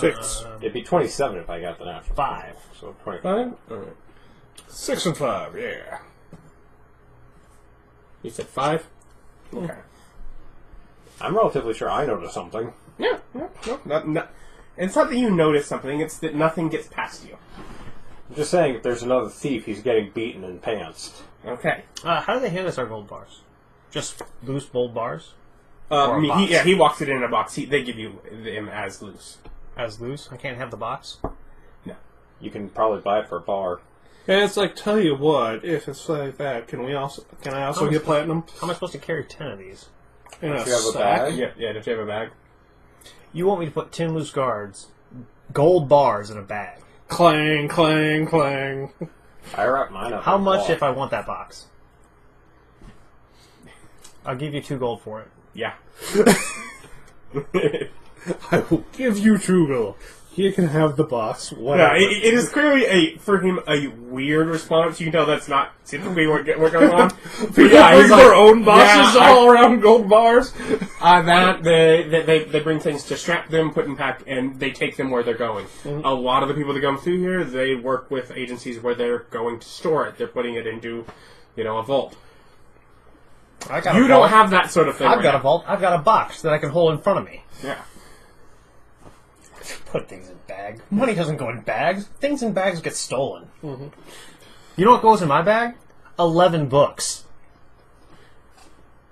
6. It'd be 27 if I got the natural. 5. So 25. Fine. All right. 6 and 5, yeah. You said 5. Okay. I'm relatively sure I noticed something. Yeah. No. Not. It's not that you notice something. It's that nothing gets past you. I'm just saying, if there's another thief, he's getting beaten and pantsed. Okay. How do they hand us our gold bars? Just loose gold bars? Or a box? He walks it in a box. They give you them as loose. As loose? I can't have the box? No. You can probably buy it for a bar. And it's like, tell you what, if it's like that, can I also much- get platinum? How am I supposed to carry 10 of these? In Do you have a sack? bag? Yeah. Don't you have a bag? You want me to put 10 loose guards, gold bars in a bag. Clang, clang, clang. I wrap mine up. How in much cloth. if I want that box? I'll give you 2 gold for it. Yeah. I will give you 2 gold. You can have the box, whatever. Yeah, it is clearly for him a weird response. You can tell that's not typically what going on. People Yeah, bring he's their like, own boxes yeah, all around gold bars. That they bring things to strap them, put in pack, and they take them where they're going. A lot of the people that come through here, they work with agencies where they're going to store it. They're putting it into, a vault. I got You don't have that sort of thing. I've right got a now. vault. I've got a box that I can hold in front of me. Yeah. Put things in bags. Money doesn't go in bags. Things in bags get stolen. Mm-hmm. You know what goes in my bag? 11 books.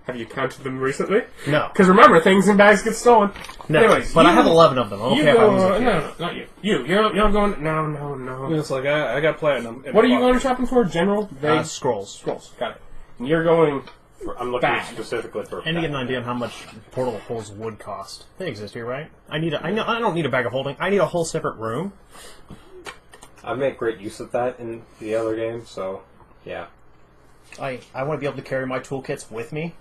Have you counted them recently? No. Because remember, things in bags get stolen. No. Anyways, but I you- have 11 of them. I don't You care if I go, lose a few. no, not you. You're going. No. And it's like, I got platinum. in What are my you going pocket. shopping for? General? Vague? Scrolls. Scrolls. Got it. And you're going. I'm looking Bag. specifically for a And to get an bag. idea on how much portal holes would cost. They exist here, right? I don't need a bag of holding. I need a whole separate room. I make great use of that in the other game, so yeah. I want to be able to carry my toolkits with me.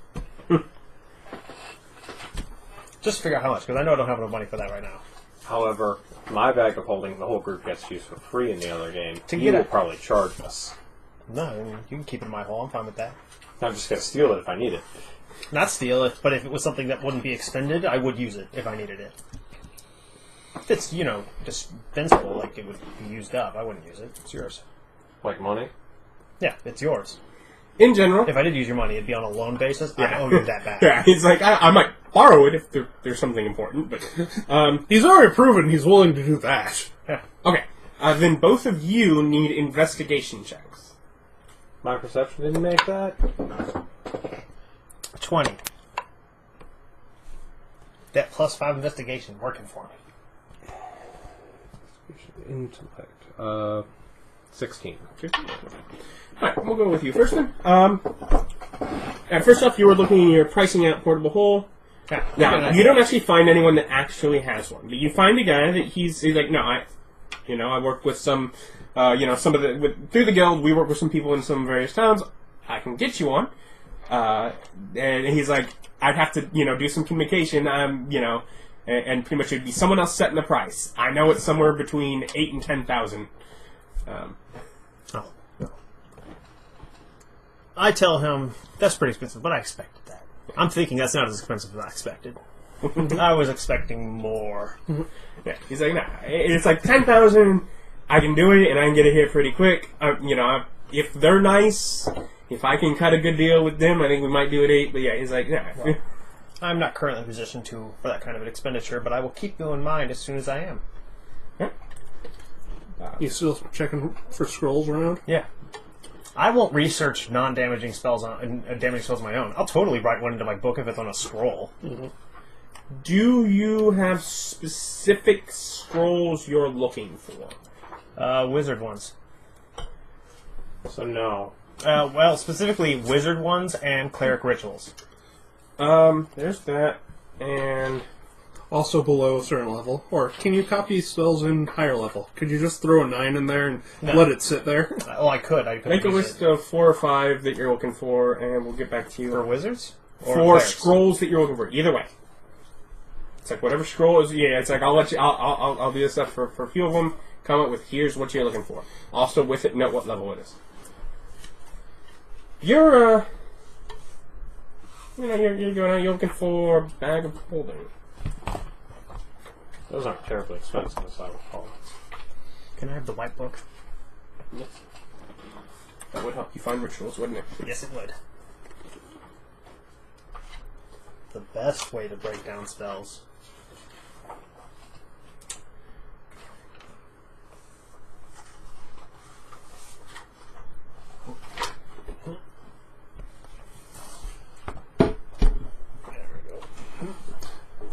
Just figure out how much, because I know I don't have enough money for that right now. However, my bag of holding, the whole group gets used for free in the other game. To You get will it. probably charge us. No, I mean, you can keep it in my hole. I'm fine with that. I'm just going to steal it if I need it. Not steal it, but if it was something that wouldn't be expended, I would use it if I needed it. If it's, dispensable, like it would be used up, I wouldn't use it. It's yours. Like money? Yeah, it's yours. In general. If I did use your money, it'd be on a loan basis. I owe you that back. Yeah, he's like, I might borrow it if there's something important, but. He's already proven he's willing to do that. Yeah. Okay. Then both of you need investigation checks. My perception didn't make that. 20. That +5 investigation working for me. Intellect. 16. Alright, we'll go with you first then. First off, you were looking at your pricing out portable hole. Now, you don't actually find anyone that actually has one. But you find a guy that he's like, no, I work with some, some of through the guild, we work with some people in some various towns. I can get you one. And he's like, I'd have to, do some communication, and pretty much it'd be someone else setting the price. I know it's somewhere between 8,000 and 10,000. I tell him, that's pretty expensive, but I expected that. I'm thinking that's not as expensive as I expected. I was expecting more. Yeah, he's like, nah, it's like 10,000, I can do it, and I can get it here pretty quick. If they're nice, if I can cut a good deal with them, I think we might do it 8, but yeah, he's like, nah. Well, I'm not currently in a position for that kind of an expenditure, but I will keep you in mind as soon as I am. Yeah. You still checking for scrolls around? Yeah. I won't research non-damaging spells damaging spells on my own. I'll totally write one into my book if it's on a scroll. Mm-hmm. Do you have specific scrolls you're looking for? Wizard ones. So no. Well, specifically wizard ones and cleric rituals. There's that, and... Also below a certain level. Or can you copy spells in higher level? Could you just throw a 9 in there and let it sit there? Oh, I could. Make a list of 4 or 5 that you're looking for, and we'll get back to you. For wizards? Or 4 clerics? scrolls that you're looking for. Either way. It's like whatever scroll is. Yeah, it's like I'll let you. I'll do this stuff for a few of them. Come up with here's what you're looking for. Also with it, note what level it is. You're you're going out. You're looking for a bag of holding. Those aren't terribly expensive, as I recall. Can I have the white book? Yes. That would help you find rituals, wouldn't it? Yes, it would. The best way to break down spells.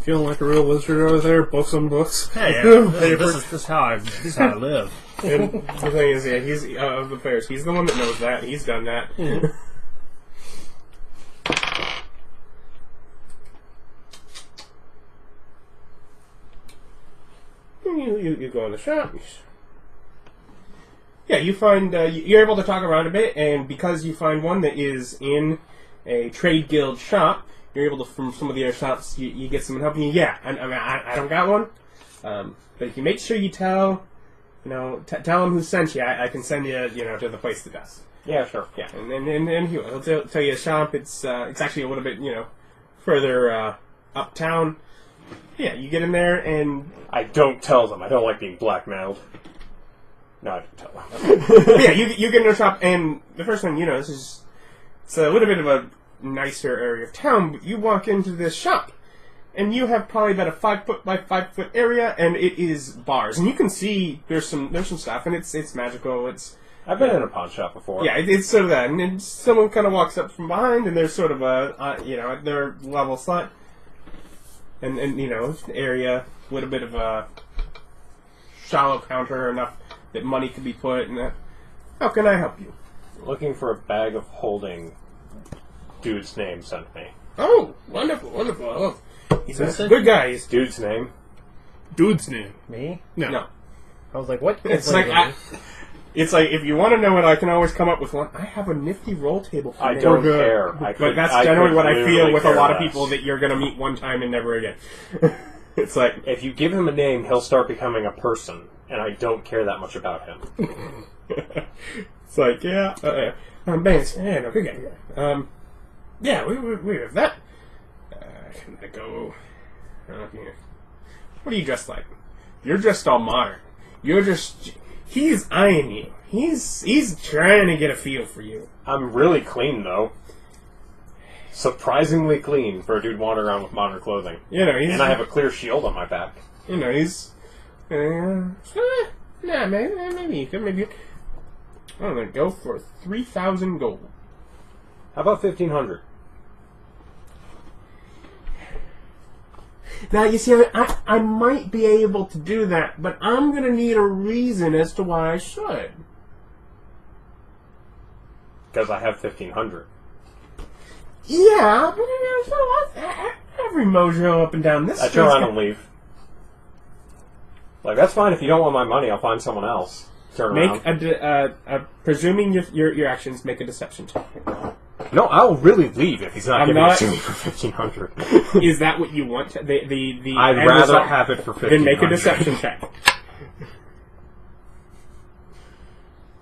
Feeling like a real wizard over there, books on books. Hey, this is how I live. And the thing is, yeah, he's of the players. He's the one that knows that. He's done that. You go in the shop. Yeah, you find you're able to talk around a bit, and because you find one that is in a trade guild shop, you're able to, from some of the other shops, you get someone helping you. Yeah, I don't got one, but if you make sure you tell them who sent you, I can send you, to the place that does. Yeah, sure. Yeah, and he'll tell you a shop. It's actually a little bit, further uptown. Yeah, you get in there and... I don't tell them. I don't like being blackmailed. No, I don't tell them. But yeah, you get in a shop, and the first thing you know, it's a little bit of a nicer area of town, but you walk into this shop, and you have probably about a 5 foot by 5 foot area, and it is bars, and you can see there's some stuff, and it's magical. I've been in a pawn shop before. Yeah, it's sort of that, and then someone kind of walks up from behind, and there's sort of at their level slot, and area, a little bit of a shallow counter, enough that money could be put in that. How can I help you? Looking for a bag of holding. Dude's name sent me. Oh, wonderful. Oh, he's a good guy. He's Dude's name? Dude's name. Me? no. I was like, what? It's like if you want to know it, I can always come up with one. I have a nifty roll table for I you. don't care. But that's generally what I feel with a lot of people that you're going to meet one time and never again. It's like... If you give him a name, he'll start becoming a person, and I don't care that much about him. It's like, yeah, Banks, yeah, no, good guy. Yeah, we have that. Can I go... What are you dressed like? You're dressed all modern. You're just... He's eyeing you. He's trying to get a feel for you. I'm really clean, though. Surprisingly clean for a dude wandering around with modern clothing. And I have a clear shield on my back. He's... maybe you could. Maybe... I'm going to go for 3,000 gold. How about 1,500? Now, you see, I might be able to do that, but I'm going to need a reason as to why I should. Because I have 1,500. Yeah, but every mojo up and down this I turn around and leave. Like, that's fine. If you don't want my money, I'll find someone else. Turn around. Presuming your actions, make a deception check. No, I'll really leave if he's not giving it to me for 1,500. Is that what you want? I'd rather have it for 1,500. Then make a deception check.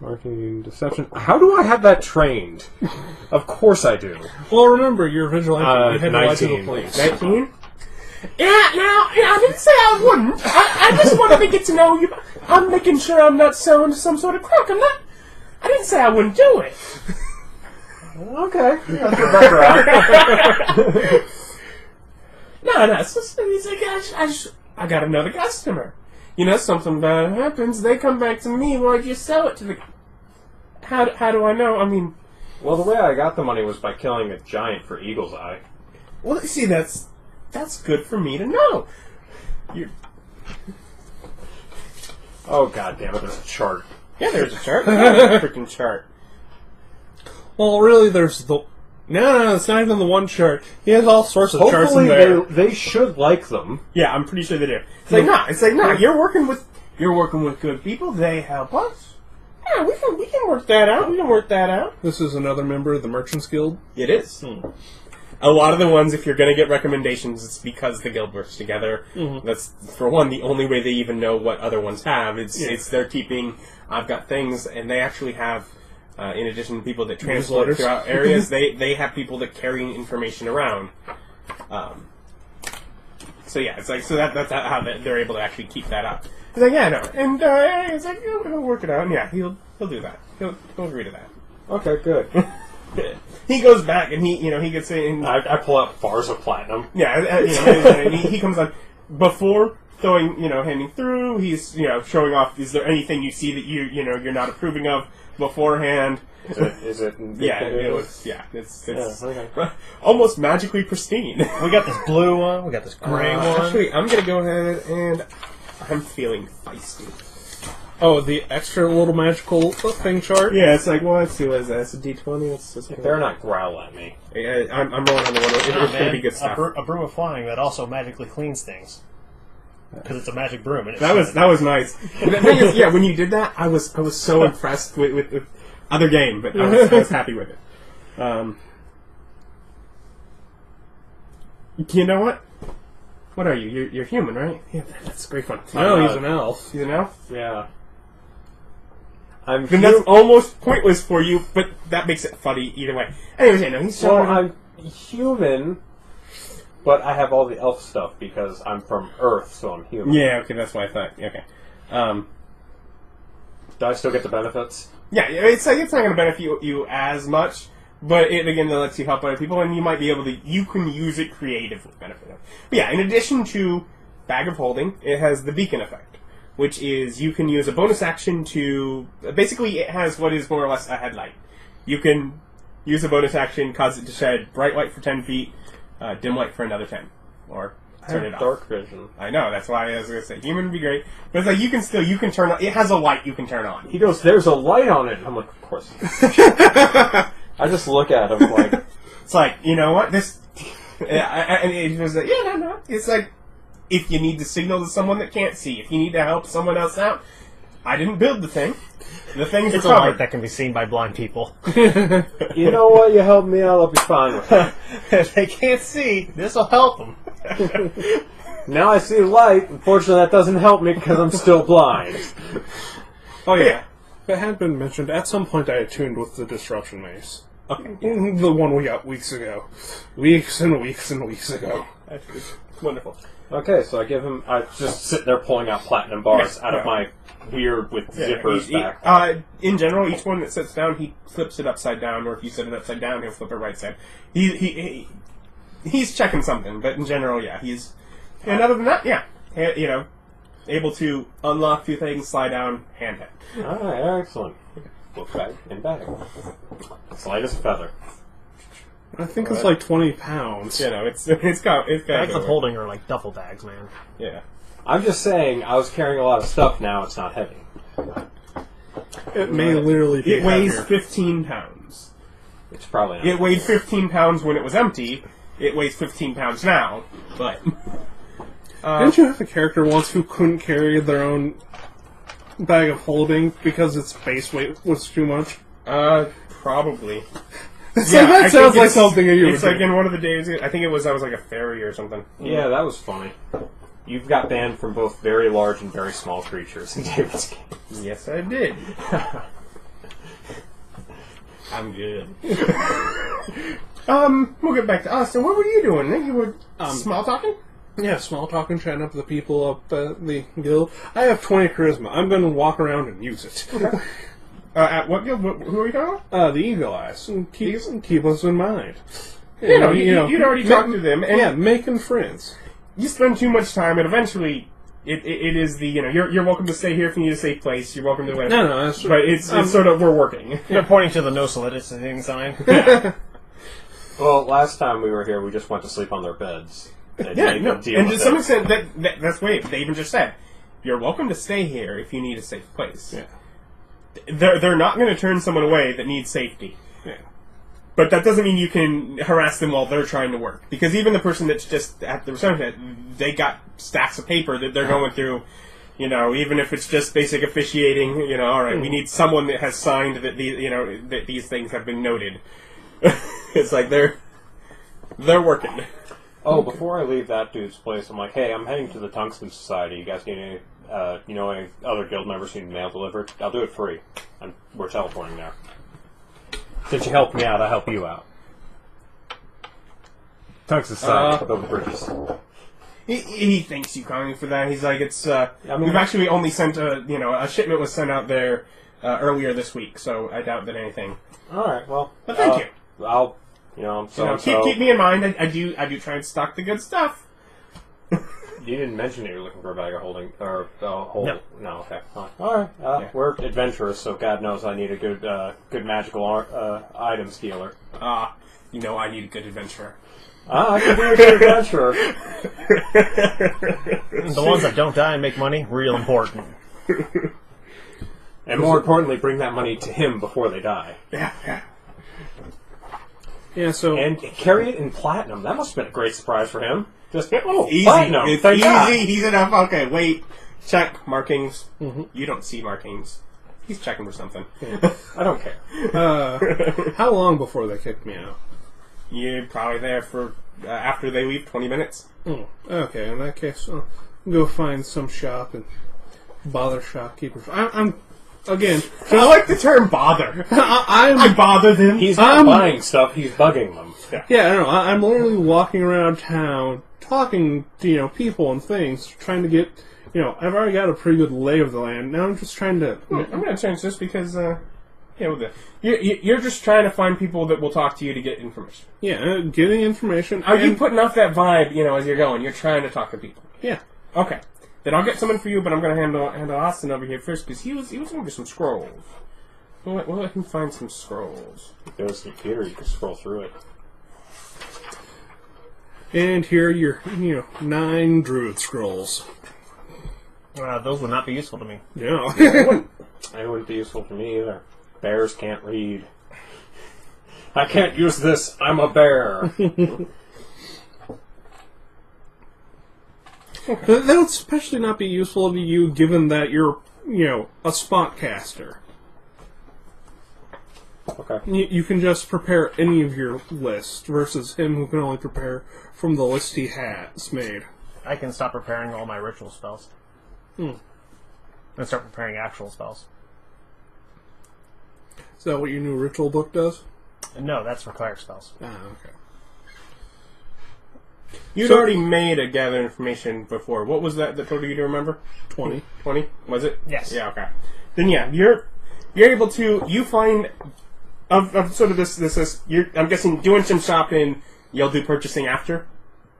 Marketing deception. How do I have that trained? Of course I do. Well, remember, you're a vigilante. You had to lie to the 19. police. 19? I didn't say I wouldn't. I just wanted to get to know you. I'm making sure I'm not selling some sort of crook. I didn't say I wouldn't do it. Okay. That's your background. No, it's just, he's like, I got another customer. You know, something bad happens, they come back to me, why'd you sell it to the... How do I know? I mean... Well, the way I got the money was by killing a giant for Eagle's Eye. Well, see, that's good for me to know. Oh, god damn it, there's a chart. Yeah, there's a chart. There's a freaking chart. Well, really, there's the... No, it's not even the one chart. He has all sorts of charts in there. Hopefully they should like them. Yeah, I'm pretty sure they do. It's like, nah, you're working with good people, they help us. Yeah, we can work that out. This is another member of the Merchants Guild. It is. A lot of the ones, if you're going to get recommendations, it's because the guild works together. Mm-hmm. That's, for one, the only way they even know what other ones have. It's they're keeping, I've got things, and they actually have, in addition to people that transport throughout areas, they have people that carry information around. So yeah, it's like, so that's how they're able to actually keep that up. He's like, yeah, no, and it's like, he'll work it out, and yeah, he'll do that. He'll agree to that. Okay, good. He goes back and he gets in. I pull out bars of platinum. Yeah, and he comes on before handing through. He's showing off. Is there anything you see that you're not approving of beforehand? Is it? It's okay. almost magically pristine. We got this blue one. We got this gray one. Actually, I'm gonna go ahead and I'm feeling feisty. Oh, the extra little magical thing chart? Yeah, it's like, well, let's see, what is that? It's a D20. If they're not growl at me. Yeah, I'm rolling on the one. It's going to be good stuff. A broom of flying that also magically cleans things. Because it's a magic broom. And that was nice. The thing is, yeah, when you did that, I was so impressed with other game, but I was happy with it. You know what? What are you? You're human, right? Yeah, that's great fun. No, he's an elf. He's an elf? Yeah. Then that's almost pointless for you, but that makes it funny either way. Anyways, he's showing... Well, I'm human, but I have all the elf stuff because I'm from Earth, so I'm human. Yeah, okay, that's what I thought. Okay. Do I still get the benefits? Yeah, it's not going to benefit you as much, but it again lets you help other people, and you might be able to. You can use it creatively, benefit them. But yeah, in addition to Bag of Holding, it has the beacon effect, which is you can use a bonus action to... Basically, it has what is more or less a headlight. You can use a bonus action, cause it to shed bright light for 10 feet, dim light for another 10. Or turn it off. Dark vision. I know, that's why I was going to say human would be great. But it's like, you can turn on... It has a light you can turn on. He goes, there's a light on it. I'm like, of course. I just look at him like... It's like, you know what, this... and it was like, yeah, no. It's like... If you need to signal to someone that can't see, if you need to help someone else out, I didn't build the thing. The thing's It's a light that can be seen by blind people. You know what? You help me out, I'll be fine with it. If they can't see, this will help them. Now I see light. Unfortunately, that doesn't help me because I'm still blind. Oh, yeah. It had been mentioned, at some point I attuned with the Disruption Mace. Okay. The one we got weeks ago. Weeks and weeks and weeks ago. That's wonderful. Okay, so I give him... I just sit there pulling out platinum bars out of my weird with zippers back. In general, each one that sits down, he flips it upside down, or if you set it upside down, he'll flip it right side. He's checking something, but in general, yeah, he's... And other than that, yeah, able to unlock 2 things, slide down, hand it. Alright, excellent. Book bag and bag. It's light as a feather. I think it's like 20 pounds. You know, it's got Bags of holding are like duffel bags, man. Yeah. I'm just saying, I was carrying a lot of stuff, now it's not heavy. It may literally be It weighs heavier. 15 pounds. It's probably not. It weighed 15 pounds when it was empty. It weighs 15 pounds now, but... Didn't you have a character once who couldn't carry their own bag of holding because its base weight was too much? Probably. So that I sounds think like it's- something you would It's like do. in one of the days, I think I was like a ferry or something. Yeah, that was funny. You've got banned from both very large and very small creatures in David's game. Yes, I did. I'm good. We'll get back to Austin. What were you doing? You were small talking? Yeah, small talking, chatting up with the people up at the guild. I have 20 charisma. I'm going to walk around and use it. At what guild? Who are you talking about? The Eagle Eyes. And keep us in mind. You'd already talked to them. And yeah, making friends. you spend too much time, and eventually, it is the you're welcome to stay here if you need a safe place. You're welcome to whatever. No, that's true. But it's sort of we're working. You're pointing to the no soliciting sign. Well, last time we were here, we just went to sleep on their beds. And Yeah, made no, them deal and to with some it. extent, that's wait. They even just said you're welcome to stay here if you need a safe place. Yeah. They're not going to turn someone away that needs safety. Yeah. But that doesn't mean you can harass them while they're trying to work. Because even the person that's just at the reception, they got stacks of paper that they're going through. You know, even if it's just basic officiating. You know, all right, we need someone that has signed that that these things have been noted. It's like they're working. Oh, before I leave that dude's place, I'm like, hey, I'm heading to the Tungsten Society. You guys need any, any other guild members need mail delivered? I'll do it free. We're teleporting there. Since you helped me out, I'll help you out. Tungsten Society, build bridges. He thanks you kindly for that. He's like, it's. mean- We've actually only sent a shipment was sent out there earlier this week, so I doubt that anything. All right, well, But thank you. I'll, Keep me in mind. I do try and stock the good stuff. You didn't mention that you're looking for a bag of holding or hold. No. No, okay. All right. We're adventurers, so God knows I need a good magical items dealer. I need a good adventurer. I can be a good adventurer. The ones that don't die and make money, real important. And more importantly, bring that money to him before they die. Yeah. Yeah, so... And carry it in platinum. That must have been a great surprise for him. Just, Easy. platinum. It's Thank easy. God. He's enough. Okay, wait. Check markings. You don't see markings. He's checking for something. I don't care. how long before they kicked me out? You're probably there for after they leave. 20 minutes. Oh, okay. In that case, I'll go find some shop and bother shopkeepers. I'm again. I like the term bother. I I'm bother them. He's not buying stuff, he's bugging them. yeah. I don't know. I'm literally walking around town, talking to people and things, trying to get. I've already got a pretty good lay of the land. Now I'm just trying to. I'm going to change this because you're just trying to find people that will talk to you to get information. Yeah, getting information. Are you putting off that vibe? As you're going, you're trying to talk to people. Yeah. Okay. Then I'll get someone for you, but I'm going to handle Austin over here first because he was looking for some scrolls. We'll let him find some scrolls. If there was a computer, you could scroll through it. And here are your 9 druid scrolls. Those would not be useful to me. Yeah. It wouldn't be useful to me either. Bears can't read. I can't use this. I'm a bear. That would especially not be useful to you, given that you're a spot caster. Okay. You can just prepare any of your list versus him who can only prepare from the list he has made. I can stop preparing all my ritual spells. And start preparing actual spells. Is that what your new ritual book does? No, that's for cleric spells. Ah, okay. You'd already made a gather information before. What was that total you do remember? 20. 20? Was it? Yes. Yeah, okay. Then you're able to, you find, of sort of this I'm guessing doing some shopping, you'll do purchasing after?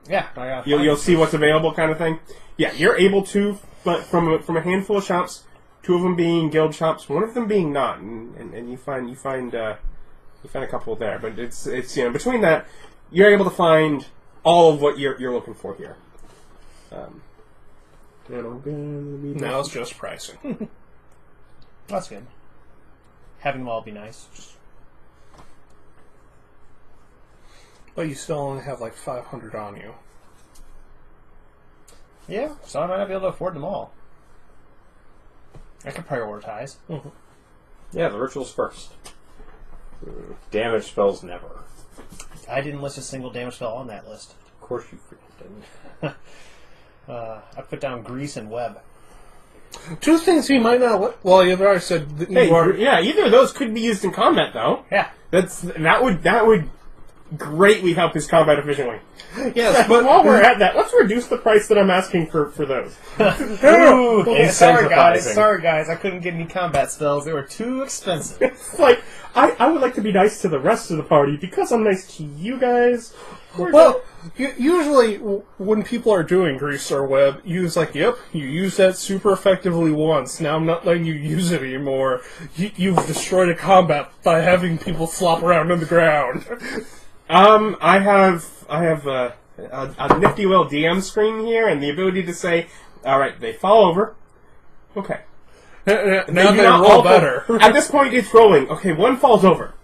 Yeah. You'll see what's available kind of thing? Yeah, you're able to, but from a handful of shops, 2 of them being guild shops, 1 of them being not, and you find You find a couple there, but it's between that, you're able to find all of what you're looking for here. Now it's just pricing. That's good. Having them all be nice. But you still only have like 500 on you. Yeah, so I might not be able to afford them all. I can prioritize. Mm-hmm. Yeah, the rituals first. Damage spells never. I didn't list a single damage spell on that list. Of course you freaking didn't. I put down grease and web. Two things you might not... Well, you've already said... That Hey, you are, yeah, either of those could be used in combat, though. Yeah. That would greatly help his combat efficiently. yes, But but... while we're at that, let's reduce the price that I'm asking for those. Ooh, yeah, sorry Incentivizing. guys, I couldn't get any combat spells. They were too expensive. It's like, I would like to be nice to the rest of the party because I'm nice to you guys. Well, usually when people are doing grease or web, you use like, yep, you used that super effectively once. Now I'm not letting you use it anymore. You've destroyed a combat by having people flop around on the ground. I have a nifty little DM screen here and the ability to say, all right, they fall over. Okay. Now do they not roll all better. At this point, it's rolling. Okay, one falls over.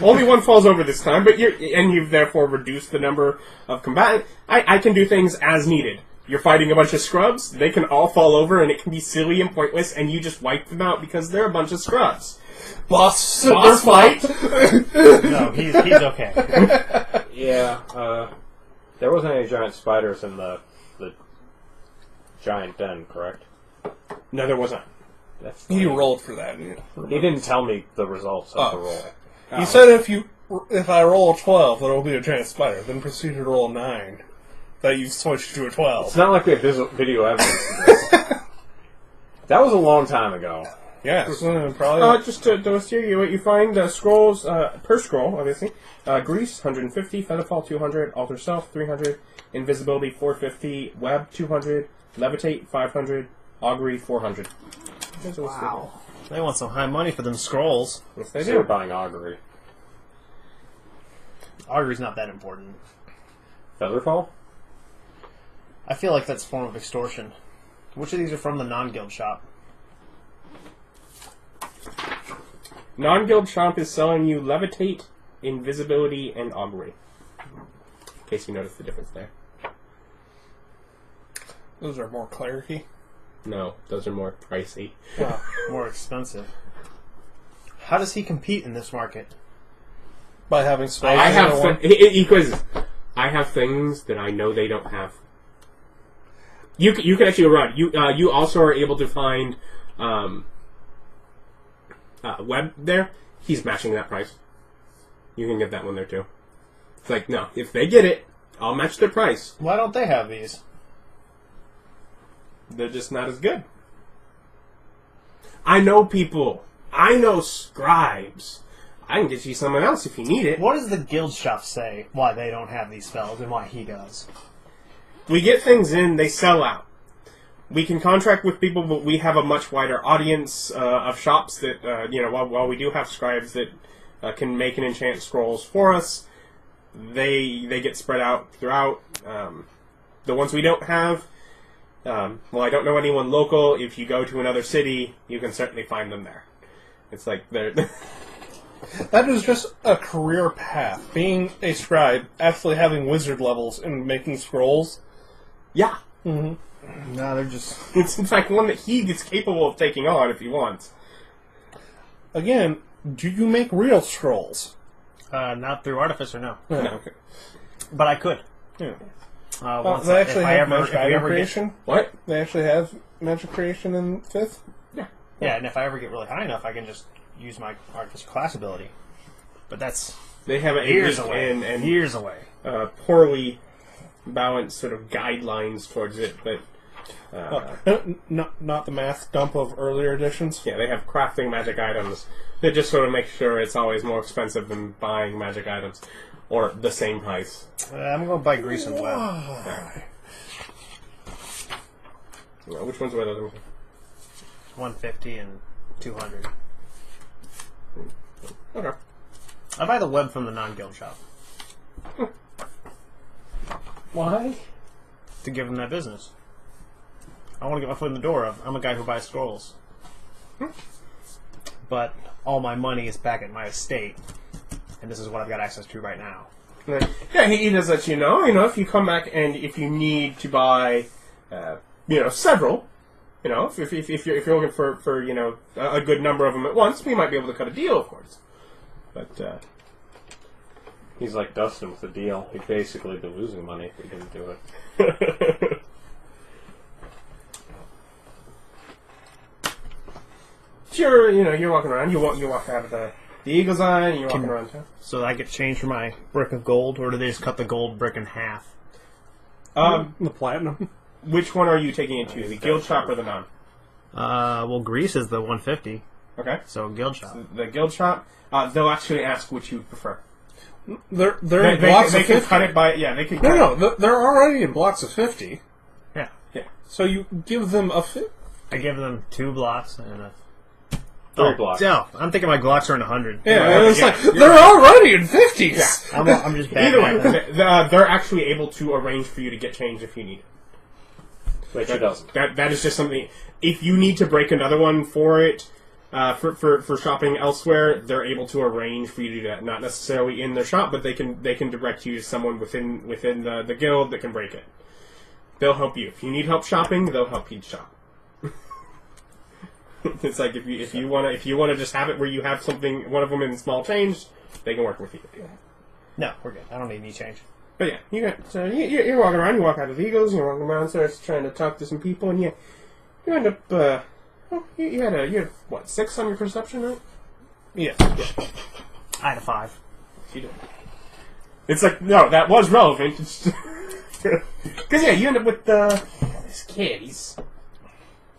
Only one falls over this time, but you've therefore reduced the number of combatants. I can do things as needed. You're fighting a bunch of scrubs, they can all fall over, and it can be silly and pointless, and you just wipe them out because they're a bunch of scrubs. Boss fight! No, he's okay. Yeah, there wasn't any giant spiders in the giant den, correct? No, there wasn't. That's You rolled for that. He didn't tell me the results of the roll. You said if I roll a 12, there will be a giant spider. Then proceed to roll a 9. That you've switched to a 12. It's not like we have video evidence of this. That was a long time ago. Yes, probably. Just to illustrate you, what you find, scrolls, per scroll, obviously. Grease, 150, Featherfall, 200, Alter Self, 300, Invisibility, 450, Web, 200, Levitate, 500, Augury, 400. Wow. They want some high money for them scrolls. Yes, they They were do. buying augury. Augury's not that important. Featherfall? I feel like that's a form of extortion. Which of these are from the non-guild shop? Non-guild shop is selling you Levitate, Invisibility, and Augury. In case you noticed the difference there. Those are more clarity. No, those are more pricey. More expensive. How does he compete in this market? By having spells. I have one. he quizzes. I have things that I know they don't have. You can actually run. You also are able to find Web there. He's matching that price. You can get that one there too. It's like, no, if they get it, I'll match their price. Why don't they have these? They're just not as good. I know people. I know scribes. I can get you someone else if you need it. What does the guild shop say why they don't have these spells and why he does? We get things in, they sell out. We can contract with people, but we have a much wider audience of shops that, while we do have scribes that can make and enchant scrolls for us, they get spread out throughout. The ones we don't have, I don't know anyone local. If you go to another city, you can certainly find them there. It's like they're... That is just a career path. Being a scribe, actually having wizard levels and making scrolls. Yeah. Mm-hmm. No, they're just... It's in fact one that he is capable of taking on if he wants. Again, do you make real scrolls? Not through Artificer, no. Yeah. No. Okay. But I could. Yeah. Once They actually if I have ever- magic if I item ever get- creation. What? They actually have magic creation in 5th. Yeah, and if I ever get really high enough, I can just use my Artificer class ability. But that's They have years a away. and Years away. poorly balanced sort of guidelines towards it, but Not the math dump of earlier editions. yeah, they have crafting magic items that just sort of make sure it's always more expensive than buying magic items, or the same price. I'm going to buy Grease and Web. Which ones were those? 150 and 200. Okay. I buy the web from the non-guild shop. Why? To give them that business. I want to get my foot in the door. I'm a guy who buys scrolls. But all my money is back at my estate. And this is what I've got access to right now. Yeah, he does let you know. If you come back and if you need to buy, several, if you're looking for a good number of them at once, we might be able to cut a deal, of course. But He's like Dustin with the deal. He'd basically be losing money if he didn't do it. Sure, you're walking around. You walk out of the Eagle's Eye, and you're walking around town. So I get change for my brick of gold, or do they just cut the gold brick in half? The platinum. Which one are you taking it to? The guild shop or the non? Well, Greece is the 150. Okay. So guild shop. The guild shop. They'll actually ask which you prefer. They're in blocks they of can 50. cut it by they can. No, they're already in blocks of 50. Yeah. Yeah. So you give them a I give them 2 blocks and a... 3 blocks. No, I'm thinking my Glocks are in 100. Yeah, it's like, yeah. they're already in 50s! Yeah. I'm just bad Either at way, that. they're actually able to arrange for you to get change if you need it. Which it doesn't. That is just something. If you need to break another one for it, for shopping elsewhere, they're able to arrange for you to do that. Not necessarily in their shop, but they can direct you to someone within the guild that can break it. They'll help you. If you need help shopping, they'll help you shop. It's like if you want to just have it where you have one of them in small change, they can work with you. No, we're good. I don't need any change. But yeah, you're walking around. You walk out of the Eagles. You're walking around, starts trying to talk to some people, and you end up. You had what 6 on your perception, right? Yeah. I had a 5. You did. It's like no, that was relevant. Because you end up with this kid.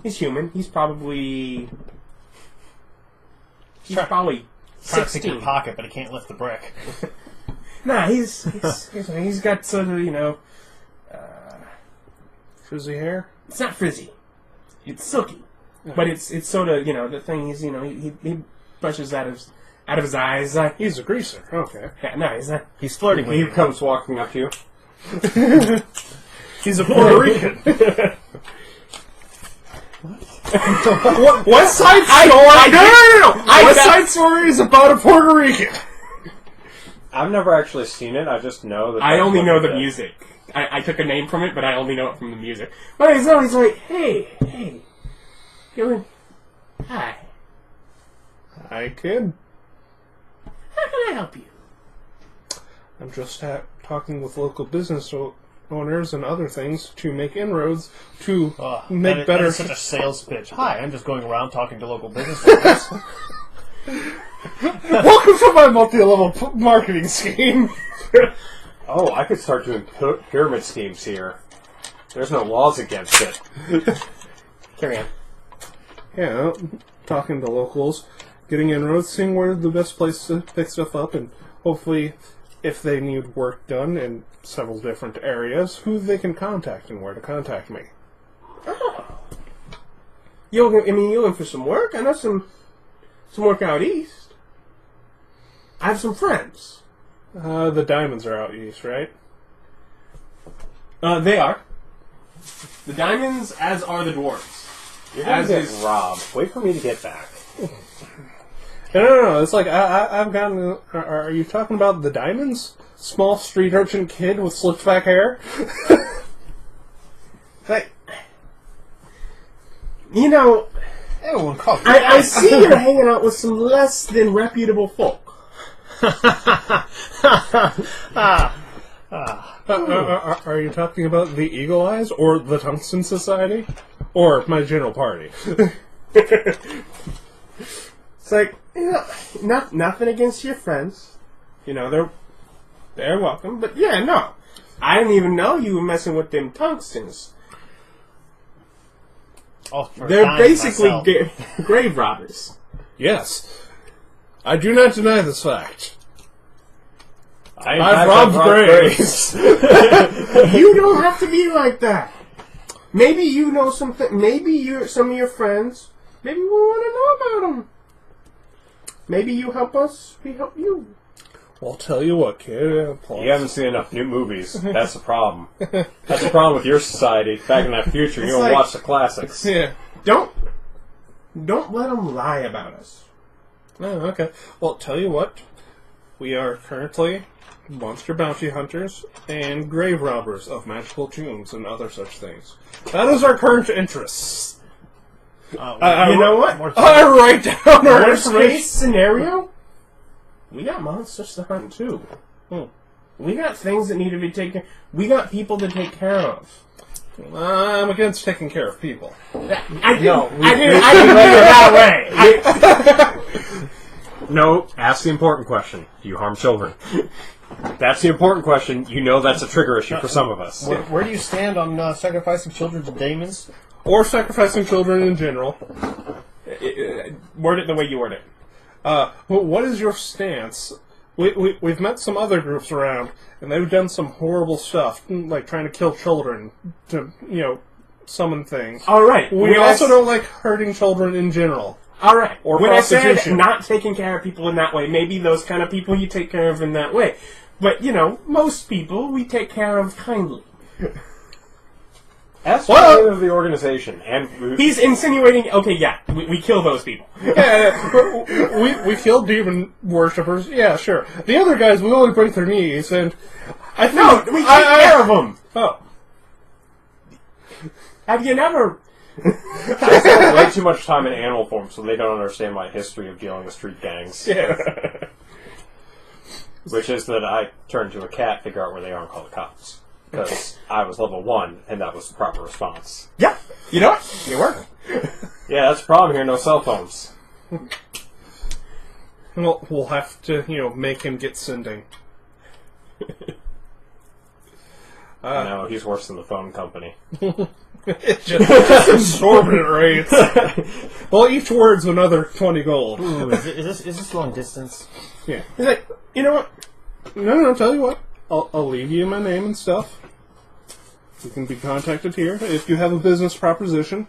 He's human. He's probably trying to 16. pick your pocket, but he can't lift the brick. Nah, he's got sort of Frizzy hair? it's not frizzy, it's silky, but it's sort of the thing is he brushes out of his eyes. He's a greaser. Okay. Yeah, no, he's not. He's flirting with He you. comes walking up to you. He's a Puerto Rican. West Side Story? No! West Side Story is about a Puerto Rican. I've never actually seen it. I just know that. I that's only what know it the is. music. I took a name from it, but I only know it from the music. But he's always like, hey, hi, Hi, kid. how can I help you? I'm just talking with local business owners and other things to make inroads to make better. That is such a sales pitch. Hi, I'm just going around talking to local business owners. Welcome to my multi-level marketing scheme. Oh, I could start doing pyramid schemes here. There's no laws against it. Carry on. Yeah, talking to locals, getting inroads, seeing where the best place to pick stuff up, and hopefully, if they need work done in several different areas, who they can contact and where to contact me. You looking for some work? I know some work out east. I have some friends. The diamonds are out east, right? They are. The diamonds, as are the dwarves. You're gonna As get is- robbed. Wait for me to get back. No. It's like I've gotten. Are you talking about the diamonds? Small street urchin kid with slicked back hair. Like, Everyone call I see you're hanging out with some less than reputable folk. Are you talking about the Eagle Eyes or the Tungsten Society or my general party? It's like, nothing against your friends. They're welcome. But yeah, no. I didn't even know you were messing with them tungstens. They're basically grave robbers. Yes, I do not deny this fact. I've robbed graves. You don't have to be like that. Maybe you know something. Maybe some of your friends. Maybe we want to know about them. Maybe you help us. We help you. Well, I'll tell you what, kid. You haven't seen enough new movies. That's the problem. That's the problem with your society. Back in that future, you don't like- watch the classics. Yeah. Don't let them lie about us. Oh, okay. Well, tell you what. We are currently monster bounty hunters and grave robbers of magical tombs and other such things. That is our current interests. You know what? I write down our Worst information. case scenario, we got monsters to hunt too. We got things that need to be taken. We got people to take care of. I'm against taking care of people. I didn't mean it that way. No, ask the important question. Do you harm children? That's the important question. You know that's a trigger issue for some of us. Where do you stand on sacrificing children to demons? Or sacrificing children in general. Word it the way you word it. What is your stance? We've met some other groups around, and they've done some horrible stuff, like trying to kill children to, summon things. All right. We also don't like hurting children in general. All right. Or when I said prostitution. not taking care of people in that way, maybe those kind of people you take care of in that way. But, most people we take care of kindly. Ask the name of the organization. And He's insinuating, okay, yeah, we kill those people. Yeah, we kill demon worshippers. Yeah, sure. The other guys, we only break their knees, and I think No, we take care of them. Oh, Have you never... I spent way too much time in animal form, so they don't understand my history of dealing with street gangs. yeah. Which is that I turn to a cat, figure out where they are, and call the cops. Because I was level 1, and that was the proper response. Yeah. You know what? You work. Yeah, that's the problem here, no cell phones. Well, we'll have to, make him get sending. No, he's worse than the phone company. just exorbitant rates. Well, each word's another 20 gold. Ooh, is this long distance? Yeah. He's like, you know what? No, tell you what. I'll leave you my name and stuff. You can be contacted here. If you have a business proposition,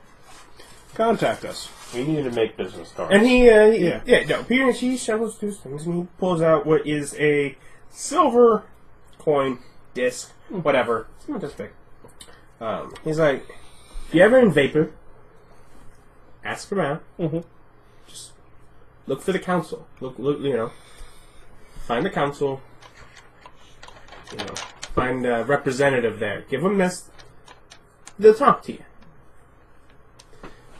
contact us. We need to make business cards. And he shovels through things, and he pulls out what is a silver coin, disc, whatever. It's not this big. He's like, if you're ever in Vapor, ask around. Mm-hmm. Just look for the council. Look, find the council. Find a representative there. Give them this. They'll talk to you.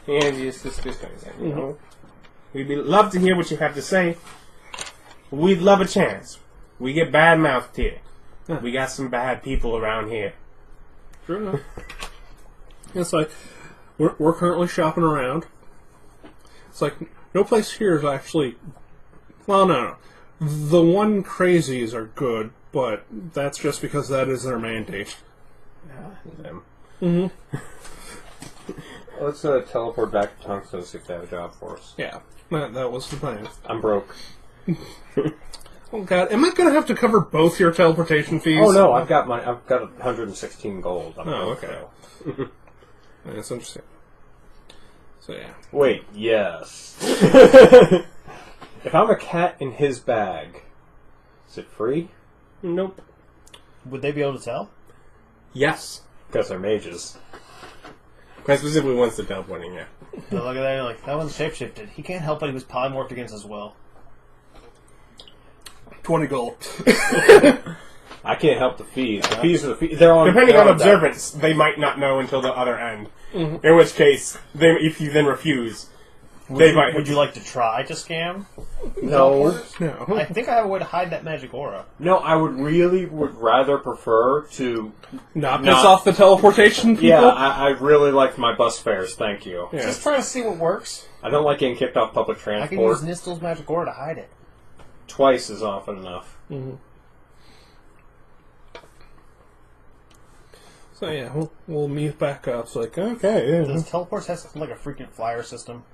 And just this kind of thing, We'd love to hear what you have to say. We'd love a chance. We get bad-mouthed here. We got some bad people around here. Sure enough. It's like, we're currently shopping around. It's like, no place here is actually... Well, no. The one crazies are good, but that's just because that is their mandate. Them. Mm-hmm. Let's teleport back to Tungsten and see if they have a job for us. Yeah, that was the plan. I'm broke. Oh god, am I going to have to cover both your teleportation fees? Oh no, I've got 116 gold. I'm broke, okay. though. That's interesting. So yeah. Wait, yes. If I'm a cat in his bag, is it free? Nope. Would they be able to tell? Yes. Because they're mages. Quite specifically once the teleporting, yeah. They look at that and like, that one's shapeshifted. He can't help it, he was polymorphed against his will. 20 gold. I can't help the fees. The fees are the fees. They're on. Depending they're on that. observance, they might not know until the other end. Mm-hmm. In which case, if you then refuse, Would you like to try to scam? No. No. I think I have a way to hide that magic aura. No, I would rather prefer to... Not piss off the teleportation people? Yeah, I really like my bus fares, thank you. Yeah. Just trying to see what works. I don't like getting kicked off public I transport. can use Nistel's magic aura to hide it. Twice is often enough. Mm-hmm. So yeah, we'll meet back up. It's like, okay. Yeah. Does teleports have something like a freaking flyer system?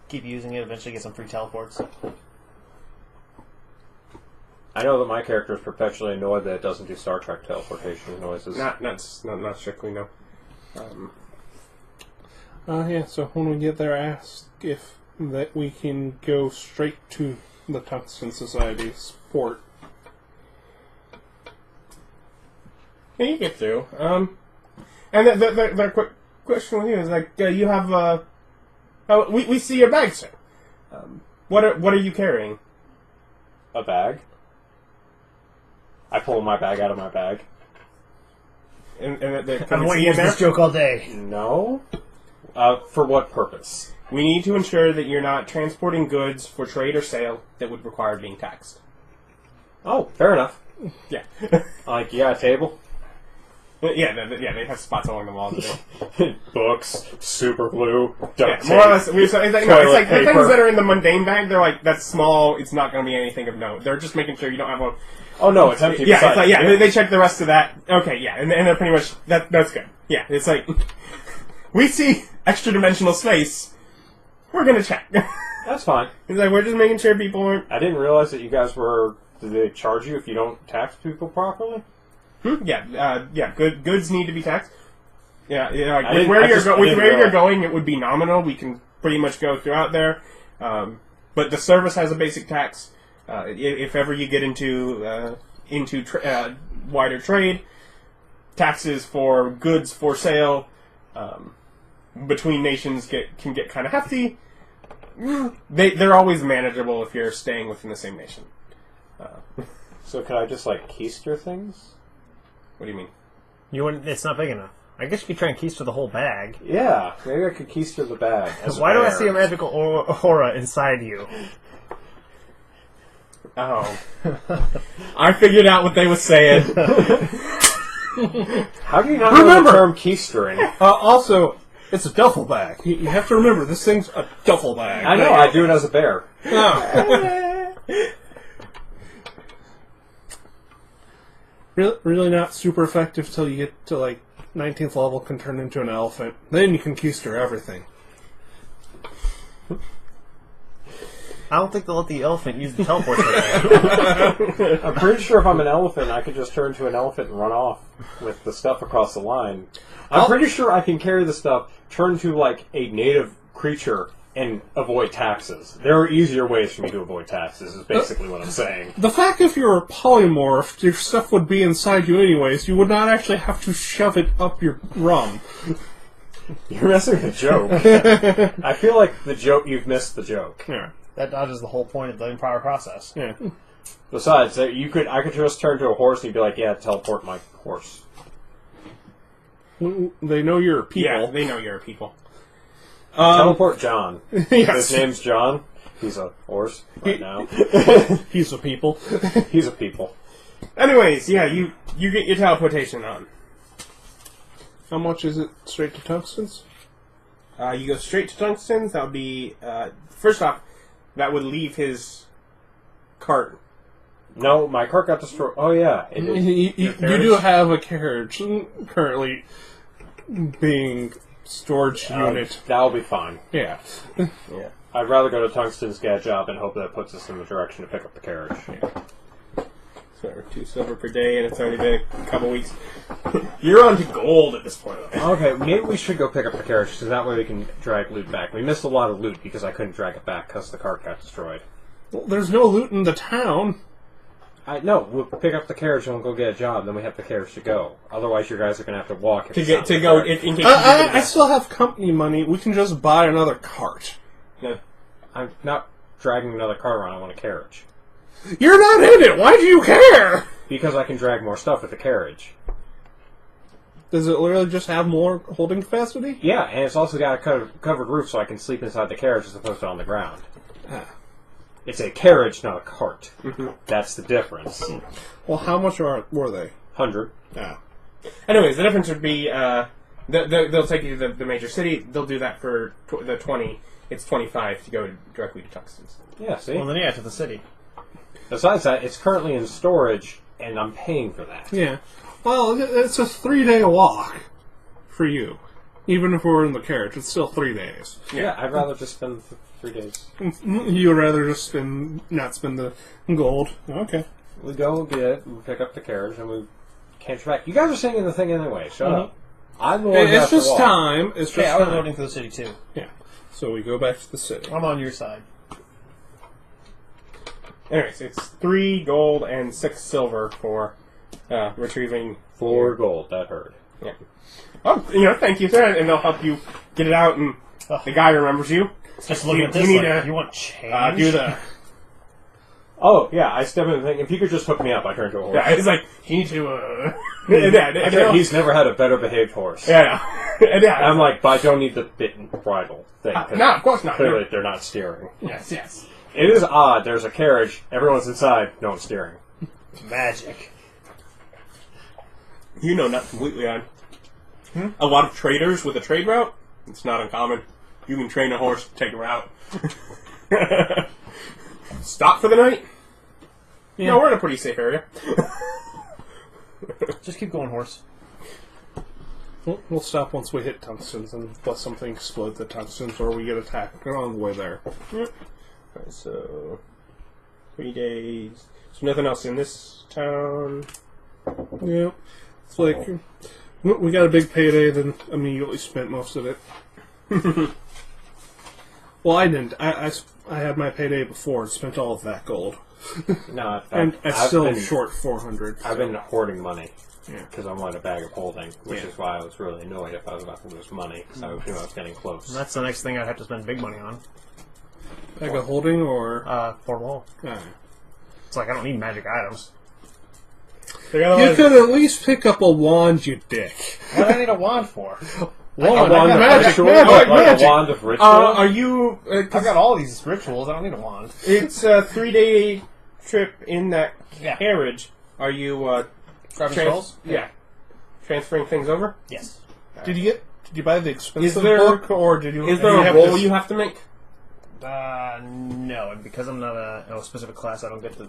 Keep using it, eventually get some free teleports. I know that my character is perpetually annoyed that it doesn't do Star Trek teleportation noises. Not strictly, no. Yeah, so when we get there, ask if that we can go straight to the Tungsten Society's port. Yeah, you get through. And the quick question with you is like, you have we see your bag, sir. What are you carrying? A bag. I pull my bag out of my bag. And I've wanted to use this joke all day. No. For what purpose? We need to ensure that you're not transporting goods for trade or sale that would require being taxed. Oh, fair enough. Yeah. Like, you got a table? Yeah, they have spots along the walls. Books, super glue, duct tape. More or less. It's like the paper. things that are in the mundane bag. They're like, that's small. It's not going to be anything of note. They're just making sure you don't have a. Oh no, it's empty. Yeah, it's like, yeah. They check the rest of that. Okay, yeah, and they're pretty much that's good. Yeah, it's like we see extra dimensional space. We're gonna check. That's fine. It's like we're just making sure people aren't. I didn't realize that you guys were. Did they charge you if you don't tax people properly? Yeah. Goods need to be taxed. Yeah, like with where you're going, it would be nominal. We can pretty much go throughout there, but the service has a basic tax. If ever you get into wider trade, taxes for goods for sale between nations can get kind of hefty. They're always manageable if you're staying within the same nation. So could I just like keister things? What do you mean? You wouldn't? It's not big enough. I guess you could try and keister the whole bag. Yeah, maybe I could keister the bag. Why do I see a magical aura inside you? Oh. I figured out what they were saying. How do you not know the term keistering? Also, it's a duffel bag. You have to remember, this thing's a duffel bag. I know, I do it as a bear. Oh. Really not super effective till you get to, like, 19th level, can turn into an elephant. Then you can keister everything. I don't think they'll let the elephant use the teleport technique. I'm pretty sure if I'm an elephant, I could just turn to an elephant and run off with the stuff across the line. I'm pretty sure I can carry the stuff, turn to, like, a native creature, and avoid taxes. There are easier ways for me to avoid taxes, is basically what I'm saying. The fact if you're polymorphed, your stuff would be inside you anyways. You would not actually have to shove it up your rum. You're missing the joke. I feel like you've missed the joke. Yeah. That dodges the whole point of the entire process. Yeah. Besides, I could just turn to a horse and you'd be like, yeah, teleport my horse. They know you're a people. Yeah, they know you're a people. Teleport John. Yes. His name's John. He's a horse right now. He's a people. He's a people. Anyways, yeah, you get your teleportation on. How much is it straight to Tungsten's? You go straight to Tungsten's. That would be first off, that would leave his cart. No, my cart got destroyed. Oh yeah, You do have a carriage currently being storage unit. That'll be fine. Yeah. Yeah, I'd rather go to Tungsten's, get a job, and hope that puts us in the direction to pick up the carriage. So 2 silver per day, and it's already been a couple weeks. You're on to gold at this point. Okay, maybe we should go pick up the carriage, so that way we can drag loot back. We missed a lot of loot because I couldn't drag it back because the cart got destroyed. Well, there's no loot in the town. No, we'll pick up the carriage and we'll go get a job. Then we have the carriage to go. Otherwise, you guys are going to have to walk To go in case you get I still have company money. We can just buy another cart. No. I'm not dragging another cart around. I want a carriage. You're not in it. Why do you care? Because I can drag more stuff with the carriage. Does it literally just have more holding capacity? Yeah, and it's also got a covered roof so I can sleep inside the carriage as opposed to on the ground. Ah. It's a carriage, not a cart. Mm-hmm. That's the difference. Well, how much were they? 100. Ah. Anyways, the difference would be they'll take you to the major city. They'll do that for the 20. It's 25 to go directly to Tungsten's. Yeah, see? Well, then yeah, to the city. Besides that, it's currently in storage, and I'm paying for that. Yeah. Well, it's a 3-day walk for you. Even if we're in the carriage, it's still 3 days. Yeah, I'd rather just spend 3 days. You'd rather just not spend the gold. Okay. We go get it, we pick up the carriage, and we can't back. You guys are singing the thing anyway. Shut up. I'm the one who has It's to just walk. time. It's just Okay, I was time. voting for the city too. Yeah. So we go back to the city. I'm on your side. Anyways, it's 3 gold and 6 silver for retrieving 4 gold. That hurt. Yeah. Oh, thank you, sir, and they'll help you get it out, and the guy remembers you. Just looking at this, need you want change? do the... Oh, yeah, I step in and think, if you could just hook me up, I turn to a horse. Yeah, it's like, you need to, I bet he's never had a better behaved horse. Yeah. I'm like, but I don't need the bit and bridle thing. 'cause no, of course not. Clearly, they're not steering. Yes. It is odd. There's a carriage. Everyone's inside. No one's steering. Magic. Not completely on. A lot of traders with a trade route, it's not uncommon. You can train a horse to take a route. Stop for the night? Yeah. No, we're in a pretty safe area. Just keep going, horse. We'll stop once we hit tungstens, unless something explodes at tungstens or we get attacked on the way there. Yep. Alright, so 3 days. So nothing else in this town. Yeah. It's like, we got a big payday, then immediately spent most of it. Well, I didn't. I had my payday before and spent all of that gold. No, and I'm still short 400. I've been hoarding money. Yeah. Because I wanted a bag of holding, which is why I was really annoyed if I was about to lose money, because I knew I was getting close. And that's the next thing I'd have to spend big money on. Bag of holding or... Port wall. Alright. It's like, I don't need magic items. You could at least pick up a wand, you dick. What do I need a wand for? Wand of magic, ritual? magic, Like magic. a wand of ritual? Are you... I've got all these rituals, I don't need a wand. It's a 3-day trip in that Yeah. carriage. Are you, Grabbing scrolls? Yeah. Transferring things over? Yes. Did you buy the expensive Is there- book, or did you... Is there you a have roll this- you have to make? No, and because I'm not a specific class, I don't get the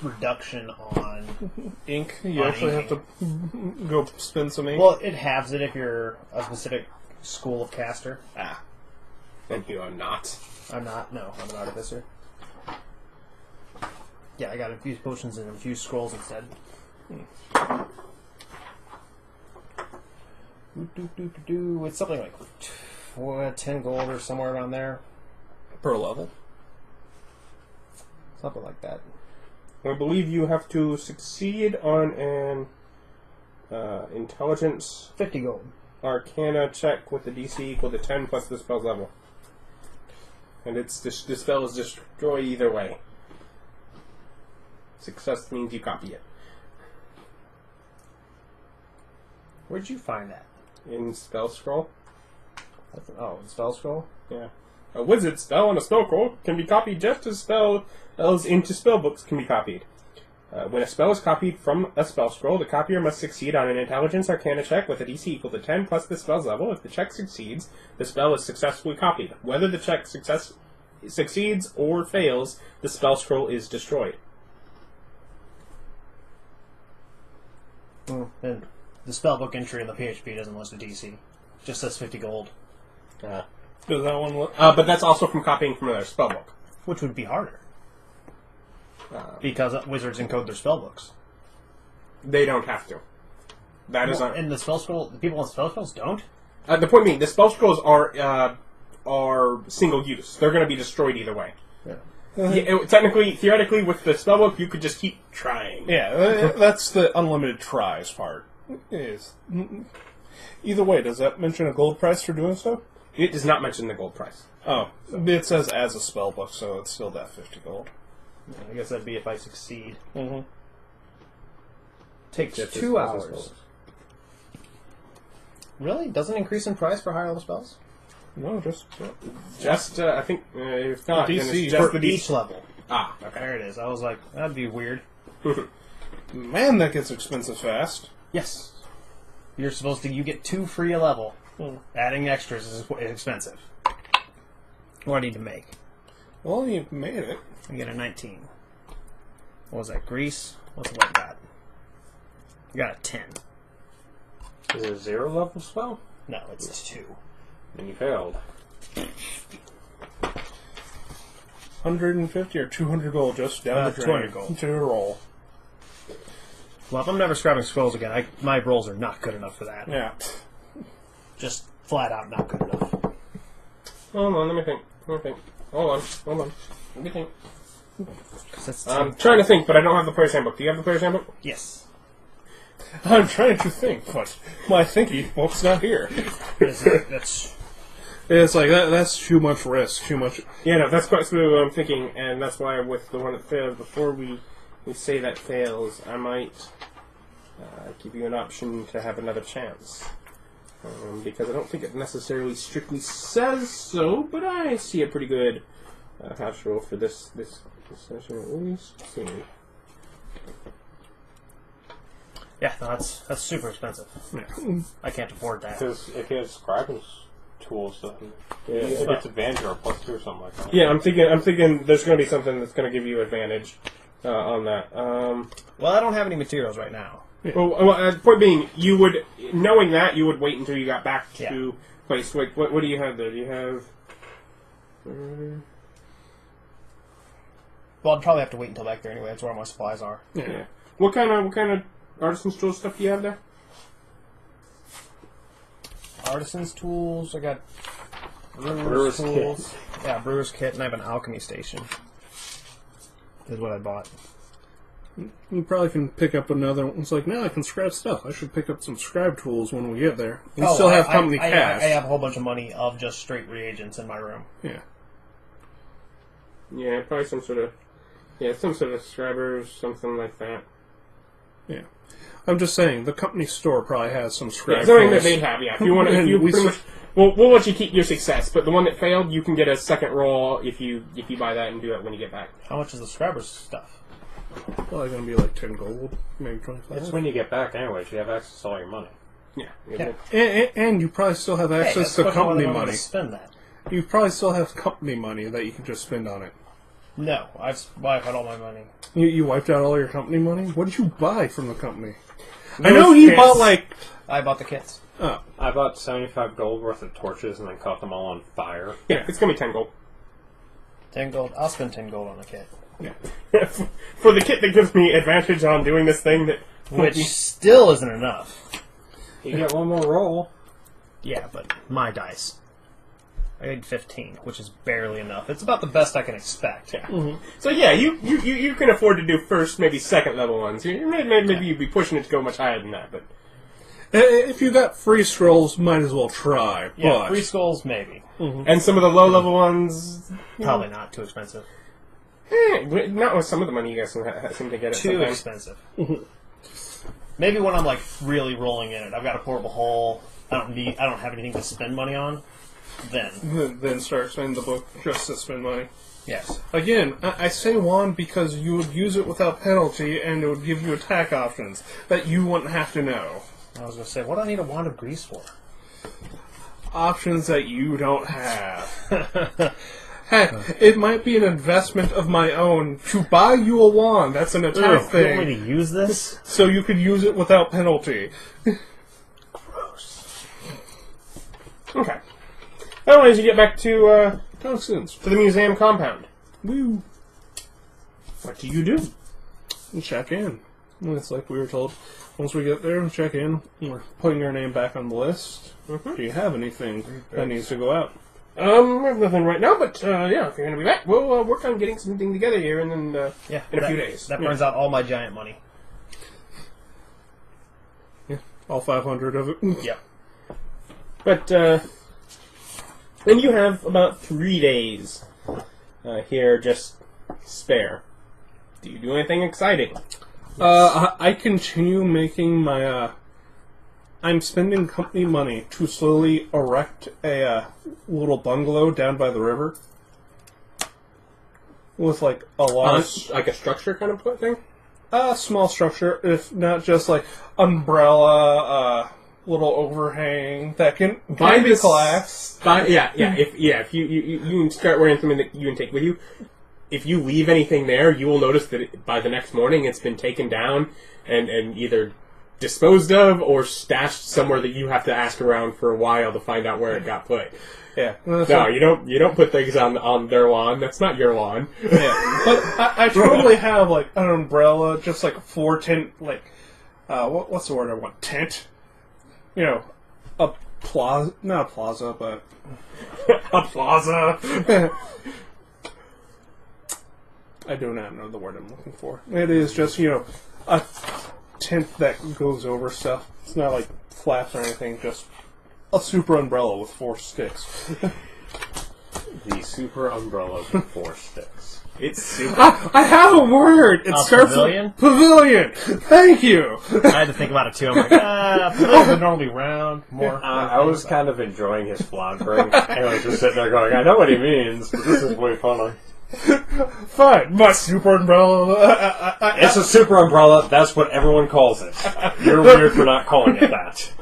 reduction on... ink? You On actually inking. have to go spend some ink? Well, it halves it if you're a specific school of caster. Ah. And you are not. I'm not. No, I'm an artificer. Yeah, I got infused potions and infused scrolls instead. It's something like 10 gold or somewhere around there. per level. Something like that. I believe you have to succeed on an intelligence 50 gold. arcana check with the DC equal to 10 plus the spell's level. And it's the spell is destroyed either way. Success means you copy it. Where'd you find that? In spell scroll. Oh, the spell scroll? Yeah. A wizard spell on a spell scroll can be copied just as spells into spell books can be copied. When a spell is copied from a spell scroll, the copier must succeed on an intelligence arcana check with a DC equal to 10 plus the spell's level. If the check succeeds, the spell is successfully copied. Whether the check succeeds or fails, the spell scroll is destroyed. And the spellbook entry in the PHP doesn't list a DC. Just says 50 gold. Does that one look? But that's also from copying from another spellbook. Which would be harder. Because wizards encode their spellbooks. They don't have to. That is And the spell scroll, the people on spell scrolls don't? the point being, the spell scrolls are single use. They're going to be destroyed either way. Yeah. Technically, theoretically, with the spellbook, you could just keep trying. Yeah, that's the unlimited tries part. Is either way, does that mention a gold price for doing so? It does not mention the gold price. Oh, it says as a spell book, so it's still that 50 gold. I guess that'd be if I succeed. Mm-hmm. Takes Just 2 as hours. spells. Really? Doesn't increase in price for higher level spells? No, just I think, if not, The then DC it's just For the each DC. level. Ah, okay. There it is. I was like, that'd be weird. man, that gets expensive fast. Yes. You're supposed to, you get 2 free a level. Adding extras is expensive. What do I need to make? Well, you made it. I get a 19. What was that? Grease? What's what I got? I got a 10. Is it a 0 level spell? No, it's 2. And you failed. 150 or 200 gold just down the drain. 200 gold. To roll. Well, if I'm never scrubbing scrolls again, my rolls are not good enough for that. Yeah. Just flat out not good enough. Hold on, let me think. Hold on. Let me think. I'm trying to think, but I don't have the player's handbook. Do you have the player's handbook? Yes. I'm trying to think, but my thinky book's not here. That's It's like, that's too much risk, too much... Yeah, no, that's quite what I'm thinking, and that's why with the one that failed, before we say that fails, I might give you an option to have another chance. Because I don't think it necessarily strictly says so, but I see a pretty good house rule for this session at least. Let's see. yeah. No, that's super expensive. Yeah. I can't afford that. Because if he has scribing tools, then Yeah. it gets advantage or a +2 or something like that. Yeah, I'm thinking there's going to be something that's going to give you advantage on that. Well, I don't have any materials right now. Well, point being, you would, knowing that, you would wait until you got back to place. Wait, what do you have there? Do you have? Well, I'd probably have to wait until back there anyway. That's where all my supplies are. Yeah. What kind of artisan's tool stuff do you have there? Artisan's tools. I got Brewer's tools. Yeah, brewer's kit, and I have an alchemy station. Is what I bought. You probably can pick up another one. It's like, now I can scribe stuff. I should pick up some scribe tools when we get there. We still have company cash. I have a whole bunch of money of just straight reagents in my room. Yeah. Yeah, probably some sort of scribers, something like that. Yeah. I'm just saying, the company store probably has some scribe Something that tools. they'd have, yeah. If you want to, we'll let you keep your success, but the one that failed, you can get a second roll if you buy that and do it when you get back. How much is the scriber's stuff? Probably going to be like 10 gold, maybe 25. It's when you get back anyways. You have access to all your money. Yeah. And you probably still have access to company money. Spend that. You probably still have company money that you can just spend on it. No, I've wiped out all my money. You wiped out all your company money? What did you buy from the company? I know you bought I bought the kits. Oh. I bought 75 gold worth of torches and then caught them all on fire. Yeah, it's going to be 10 gold. 10 gold. I'll spend 10 gold on the kit. Yeah. For the kit that gives me advantage on doing this thing that... Which still isn't enough. You get one more roll. Yeah, but my dice. I need 15, which is barely enough. It's about the best I can expect. Yeah. Mm-hmm. So yeah, you can afford to do first, maybe second level ones. Maybe you'd be pushing it to go much higher than that, but... If you got free scrolls, might as well try. Yeah, but... free skulls, maybe. Mm-hmm. And some of the low-level ones... Probably not. Too expensive. Not with some of the money you guys seem to get it. Too sometimes. expensive. Maybe when I'm like really rolling in it, I've got a portable hole. I don't have anything to spend money on. Then start spending the book just to spend money. Yes. Again, I say wand because you would use it without penalty, and it would give you attack options that you wouldn't have to know. I was going to say, what do I need a wand of grease for? Options that you don't have. Heck, it might be an investment of my own to buy you a wand. That's an attack thing. You want me to use this? So you could use it without penalty. Gross. Okay. Anyways, you get back to Tungstens. the museum compound. Woo. What do you do? Check in. It's like we were told. Once we get there, check in. We're putting our name back on the list. Mm-hmm. Do you have anything that needs to go out? I have nothing right now, but yeah, if you're going to be back, we'll work on getting something together here and then in a few days. That burns out all my giant money. Yeah, all 500 of it. Yep. But then you have about 3 days here just spare. Do you do anything exciting? I continue making my... I'm spending company money to slowly erect a little bungalow down by the river. With, like, a large... like a structure kind of thing? Small structure, if not just, like, umbrella, little overhang that can be collapsed. If you can start wearing something that you can take with you. If you leave anything there, you will notice that by the next morning it's been taken down and either disposed of or stashed somewhere that you have to ask around for a while to find out where it got put. Yeah. No, you don't put things on their lawn. That's not your lawn. Yeah. But I totally have, like, an umbrella, just like a 4-tent, like, what's the word I want? Tent? You know, a plaza, not a plaza, but... a plaza. I do not know the word I'm looking for. It is just, a tent that goes over stuff. It's not like flaps or anything, just a super umbrella with 4 sticks. The super umbrella with 4 sticks. It's super. I have a word! It starts pavilion? with pavilion! Thank you! I had to think about it too. I'm like, pavilions are normally round, more. I was kind of enjoying his floundering, and I was just sitting there going, I know what he means, but this is way funny. Fine, my super umbrella. It's a super umbrella, that's what everyone calls it. You're weird for not calling it that.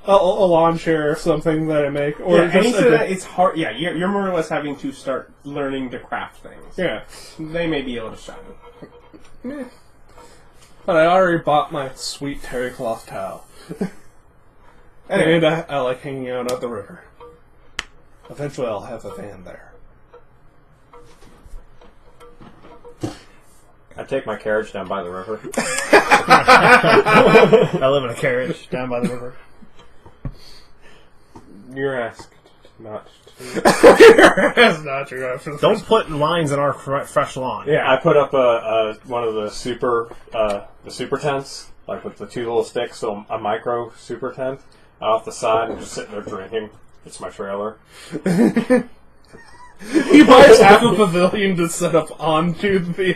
A lawn chair or something that I make. Or Yeah, just anything that it's hard. Yeah, you're more or less having to start learning to craft things. yeah. They may be a little shy. Meh. But I already bought my sweet terry cloth towel. And I like hanging out at the river. Eventually I'll have a van there. I take my carriage down by the river. I live in a carriage down by the river. You're asked not to. That's not true. Don't put lines in our fresh lawn. Yeah, I put up one of the super tents, like with the 2 little sticks, so a micro super tent off the side, and just sitting there drinking. It's my trailer. He buys half a pavilion to set up onto the...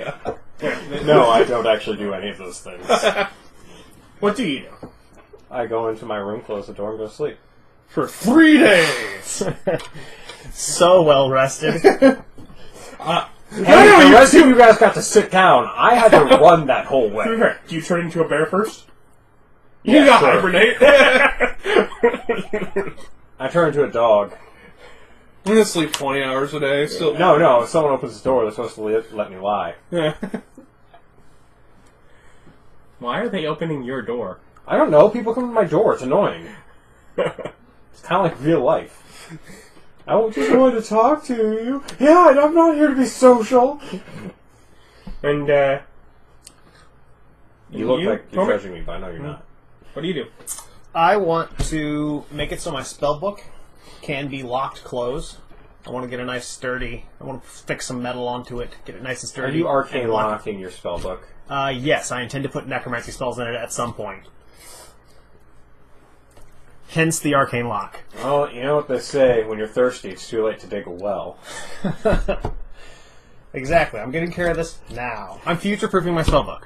No, I don't actually do any of those things. What do you do? I go into my room, close the door, and go to sleep. For 3 days! So well rested. Hey, the rest of you guys got to sit down. I had to run that whole way. Do you turn into a bear first? Yeah, You got sure. hibernate. I turn into a dog. I'm gonna sleep 20 hours a day. Still, No, if someone opens the door, they're supposed to let me lie. Yeah. Why are they opening your door? I don't know. People come to my door. It's annoying. It's kind of like real life. I just wanted to talk to you. Yeah, and I'm not here to be social. And, You look like you're Tormmik? judging me, but I know you're not. What do you do? I want to make it so my spell book can be locked closed. I want to get a nice sturdy... I want to fix some metal onto it, get it nice and Are sturdy. you arcane and lock locking your spell book? it. Yes, I intend to put necromancy spells in it at some point. Hence the arcane lock. Well, you know what they say, when you're thirsty, it's too late to dig a well. Exactly. I'm getting care of this now. I'm future-proofing my spellbook.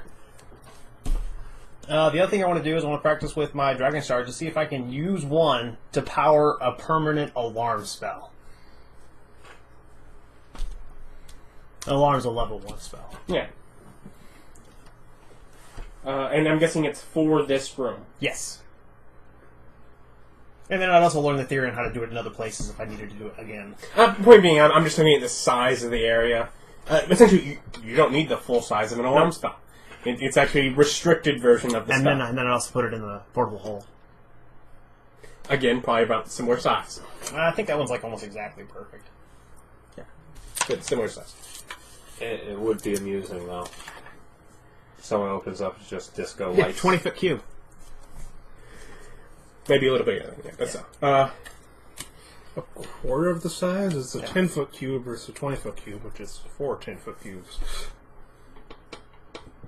The other thing I want to do is I want to practice with my Dragon Star to see if I can use one to power a permanent alarm spell. Alarm's a level 1 spell. Yeah. And I'm guessing it's for this room. Yes. And then I'd also learn the theory on how to do it in other places if I needed to do it again. Point being, I'm just looking at the size of the area. Essentially, you don't need the full size of an alarm spell. It's actually a restricted version of the And spell. then I'd also put it in the portable hole. Again, probably about the similar size. I think that one's like almost exactly perfect. But similar size. It would be amusing, though. Someone opens up, it's just disco Yeah, lights. 20-foot cube. Maybe a little bigger than that. That's a quarter of the size is a 10-foot cube versus a 20-foot cube, which is 4 10-foot cubes.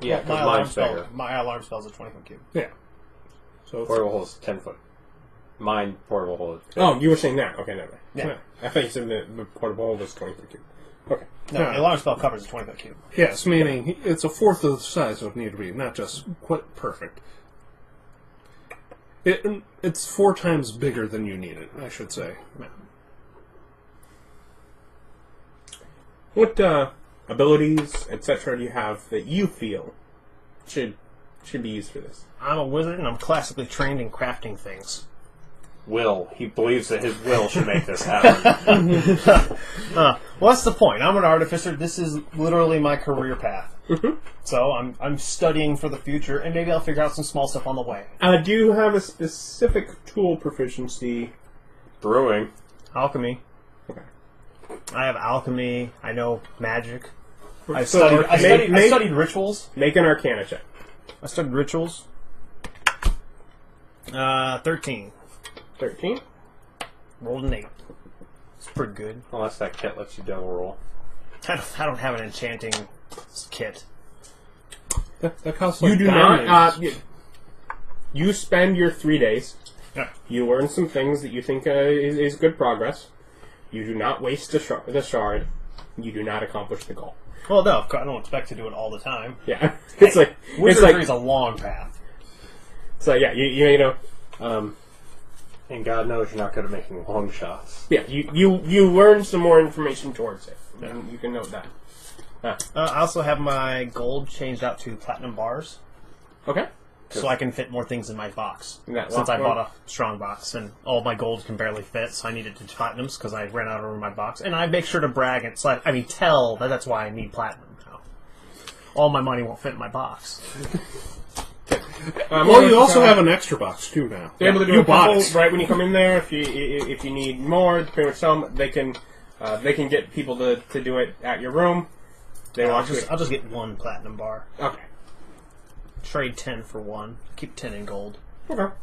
Yeah, my because alarm mine's spell. bigger. My alarm spell's a 20-foot cube. Yeah. So Portable hole is 10 foot. Mine portable hole is... Oh, you were saying that. Okay, never mind. Yeah. I thought you said the portable was 20 foot cube. Okay. No, the alarm spell covers a 20-foot cube. yes, meaning it's a fourth of the size it would need to be, not just quite perfect. It's 4 times bigger than you need it, I should say. What abilities, etc., do you have that you feel should be used for this? I'm a wizard, and I'm classically trained in crafting things. Will. He believes that his will should make this happen. Well, that's the point. I'm an artificer. This is literally my career path. So I'm studying for the future, and maybe I'll figure out some small stuff on the way. Do you have a specific tool proficiency? Brewing. Alchemy. Okay. I have alchemy. I know magic. I So, studied rituals. Make an Arcana check. I studied rituals. 13. 13. Rolled an 8. It's pretty good. Unless that kit lets you double roll. I don't have an enchanting kit. That costs like You do diamonds. not. You spend your 3 days. Yeah. You learn some things that you think is good progress. You do not waste the shard. You do not accomplish the goal. Well, no, I don't expect to do it all the time. Yeah, it's like Wizardry is a long path. So yeah, you know, And God knows you're not good at making long shots. yeah, you learn some more information towards it, and you can note that. I also have my gold changed out to platinum bars, Okay. so I can fit more things in my box. Yeah, Since I well- bought a strong box, and all my gold can barely fit, so I needed to platinums because I ran out of room in my box. And I make sure to brag and tell that that's why I need platinum now. All my money won't fit in my box. Well, you also have an extra box too now. They're able to do you a bought couple it. right when you come in there. If you need more, pretty much tell them they can get people to do it at your room. They will I'll actually. just get one platinum bar. Okay. Trade 10 for 1. Keep 10 in gold. Okay.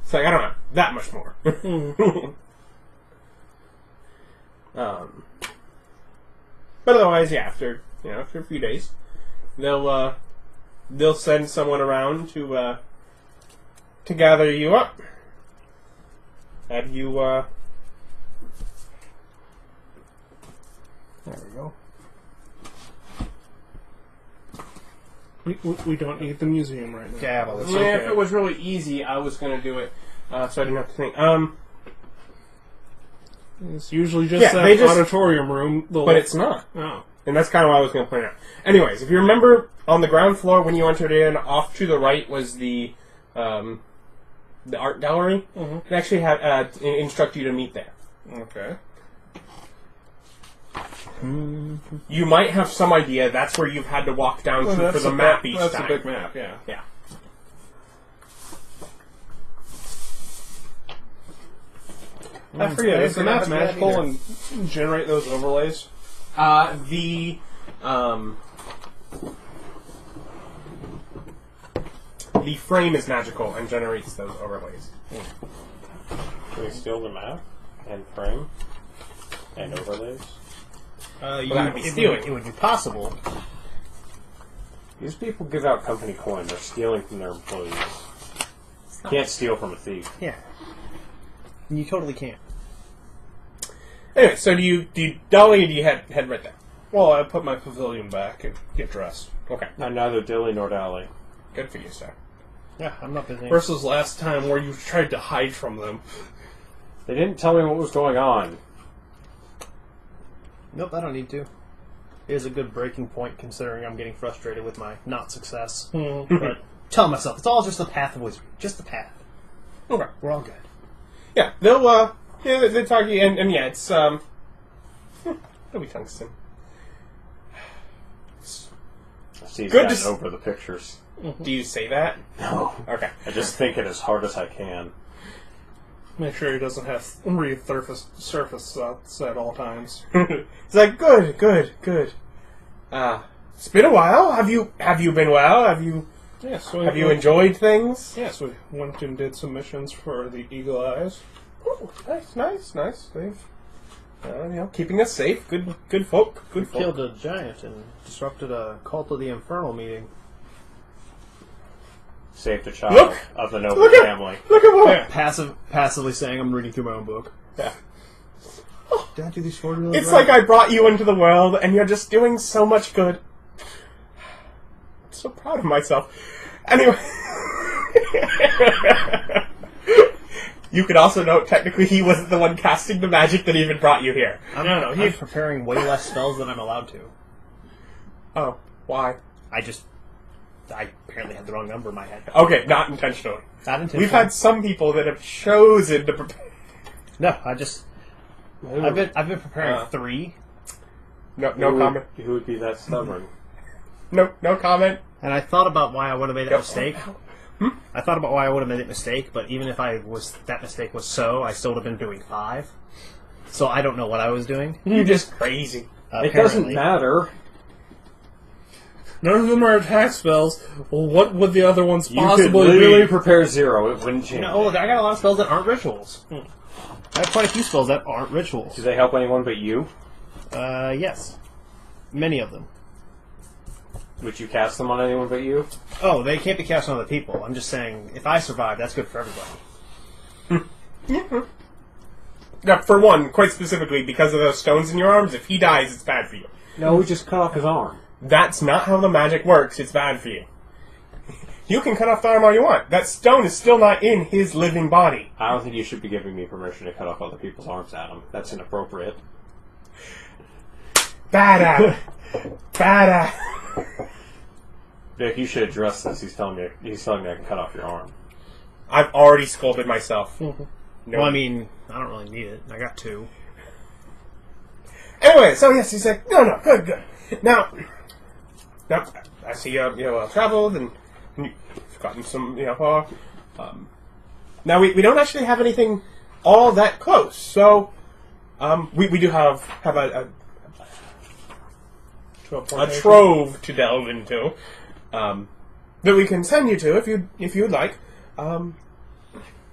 So I don't know that much more. But otherwise, yeah. After a few days, they'll send someone around to gather you up. Have you? There we go. We don't need the museum right now. Yeah, well, that's Yeah, if it was really easy, I was going to do it, so I didn't have to think. It's usually just Yeah, that they just- auditorium room. But it's not. Oh. And that's kind of what I was going to point out. Anyways, if you remember, on the ground floor when you entered in, off to the right was the art gallery. Mm-hmm. It actually had instruct you to meet there. Okay. You might have some idea that's where you've had to walk down to for the map each That's time. a big map, yeah. Yeah. I forget, is the map That's bad magical either. and generate those overlays? The frame is magical and generates those overlays. Can we steal the map and frame and overlays? that'd be stealing. It would be possible. These people give out company coin. They're stealing from their employees. Can't steal from a thief. Yeah. You totally can't. Anyway, so do you dolly or do you head right there? Well, I put my pavilion back and get dressed. Okay. I'm neither dilly nor dally. Good for you, sir. Yeah, I'm not busy. Versus last time where you tried to hide from them. They didn't tell me what was going on. Nope, I don't need to. It is a good breaking point considering I'm getting frustrated with my not success. But tell myself, it's all just the path of wizardry. Just the path. Okay. We're all good. Yeah, they'll they talk to you, and yeah, it's it'll be tungsten. Steve's Good to gotten over the pictures. Do you say that? No. Okay. I just think it as hard as I can. Make sure he doesn't have surface at all times. It's like good. It's been a while. Have you been well? Have you enjoyed things? Yes, we went and did some missions for the Eagle Eyes. Ooh, nice. They've keeping us safe. Good folk. Killed a giant and disrupted a cult of the Infernal meeting. Saved a child Look! of the noble Look at- family. Look at what. Passively saying I'm reading through my own book. Yeah. Did I do these for really It's like I brought you into the world, and you're just doing so much good. I'm so proud of myself. Anyway. You could also note, technically, he wasn't the one casting the magic that even brought you here. I'm preparing way less spells than I'm allowed to. Oh, why? I apparently had the wrong number in my head. Okay, not intentionally. Not intentionally. We've had some people that have chosen to prepare. No, I've been preparing 3, No comment. Who would be that stubborn? No comment. and I thought about why I would have made that mistake. I thought about why I would have made that mistake, but even if that mistake was I still would have been doing 5. So I don't know what I was doing. You're just crazy. It doesn't matter. None of them are attack spells. Well, what would the other ones You possibly could literally be? prepare 0. It wouldn't change. I got a lot of spells that aren't rituals. I have quite a few spells that aren't rituals. Do they help anyone but you? Yes. Many of them. Would you cast them on anyone but you? Oh, they can't be cast on other people. I'm just saying, if I survive, that's good for everybody. Now, for one, quite specifically, because of those stones in your arms, if he dies, it's bad for you. No, we just cut off his arm. That's not how the magic works. It's bad for you. You can cut off the arm all you want. That stone is still not in his living body. I don't think you should be giving me permission to cut off other people's arms, Adam. That's inappropriate. Bad Adam. Bad Adam. Vic, you should address this. He's telling me I can cut off your arm. I've already scolded myself. No. Well, I mean, I don't really need it. I got 2. Anyway, so yes, he's like, no, good. Now, I see you traveled and you've gotten some, now we don't actually have anything all that close, so we do have a trove to delve into that we can send you to if you'd like.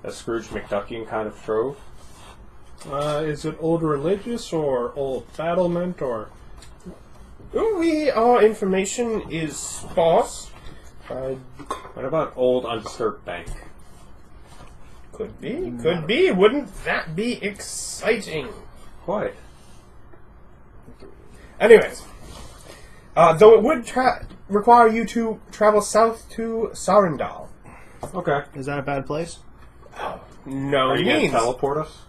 A Scrooge McDuckian kind of trove. Is it old religious or old battlement or... Our information is sparse. What about old undisturbed bank? Could be. Wouldn't that be exciting? Quite. Anyways, though it would require you to travel south to Sarendal. Okay. Is that a bad place? No Are you going to means. teleport us?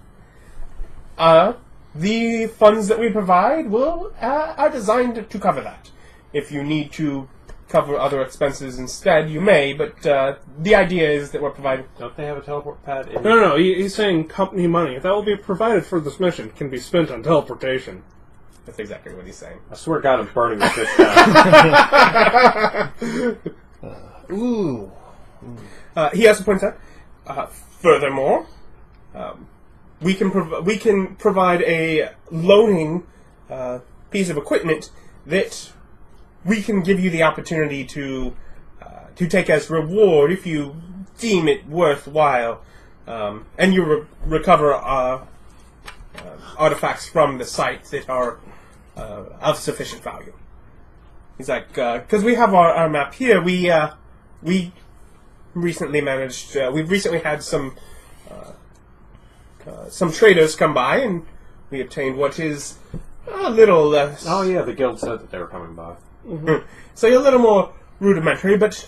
The funds that we provide are designed to cover that. If you need to cover other expenses instead, you may, but the idea is that we're providing... Don't they have a teleport pad in... No, he's saying company money that will be provided for this mission can be spent on teleportation. That's exactly what he's saying. I swear to God, I'm burning this bitch down. Ooh. He also points out, furthermore, we can provide a loaning piece of equipment that we can give you the opportunity to take as reward if you deem it worthwhile, and you recover artifacts from the site that are of sufficient value. He's like, because we have our map here, we recently managed. We've recently had some traders come by, and we obtained what is a little less. Oh yeah, the guild said that they were coming by. Mm-hmm. So a little more rudimentary, but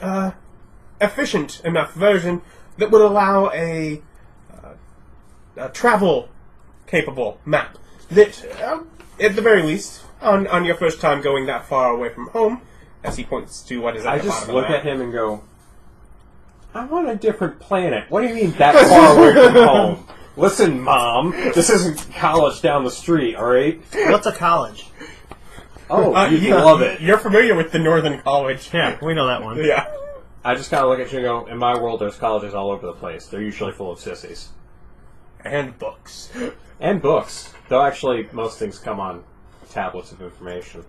efficient enough version that would allow a travel-capable map that, at the very least, on your first time going that far away from home, as he points to what is at I the just bottom look of the at him and go, I'm on a different planet. What do you mean that far away from home? Listen, Mom, this isn't college down the street, alright? What's a college? Oh, you love it. You're familiar with the Northern College. Yeah, we know that one. Yeah. I just kind of look at you and go, in my world, there's colleges all over the place. They're usually full of sissies. And books. And books. Though actually, most things come on tablets of information.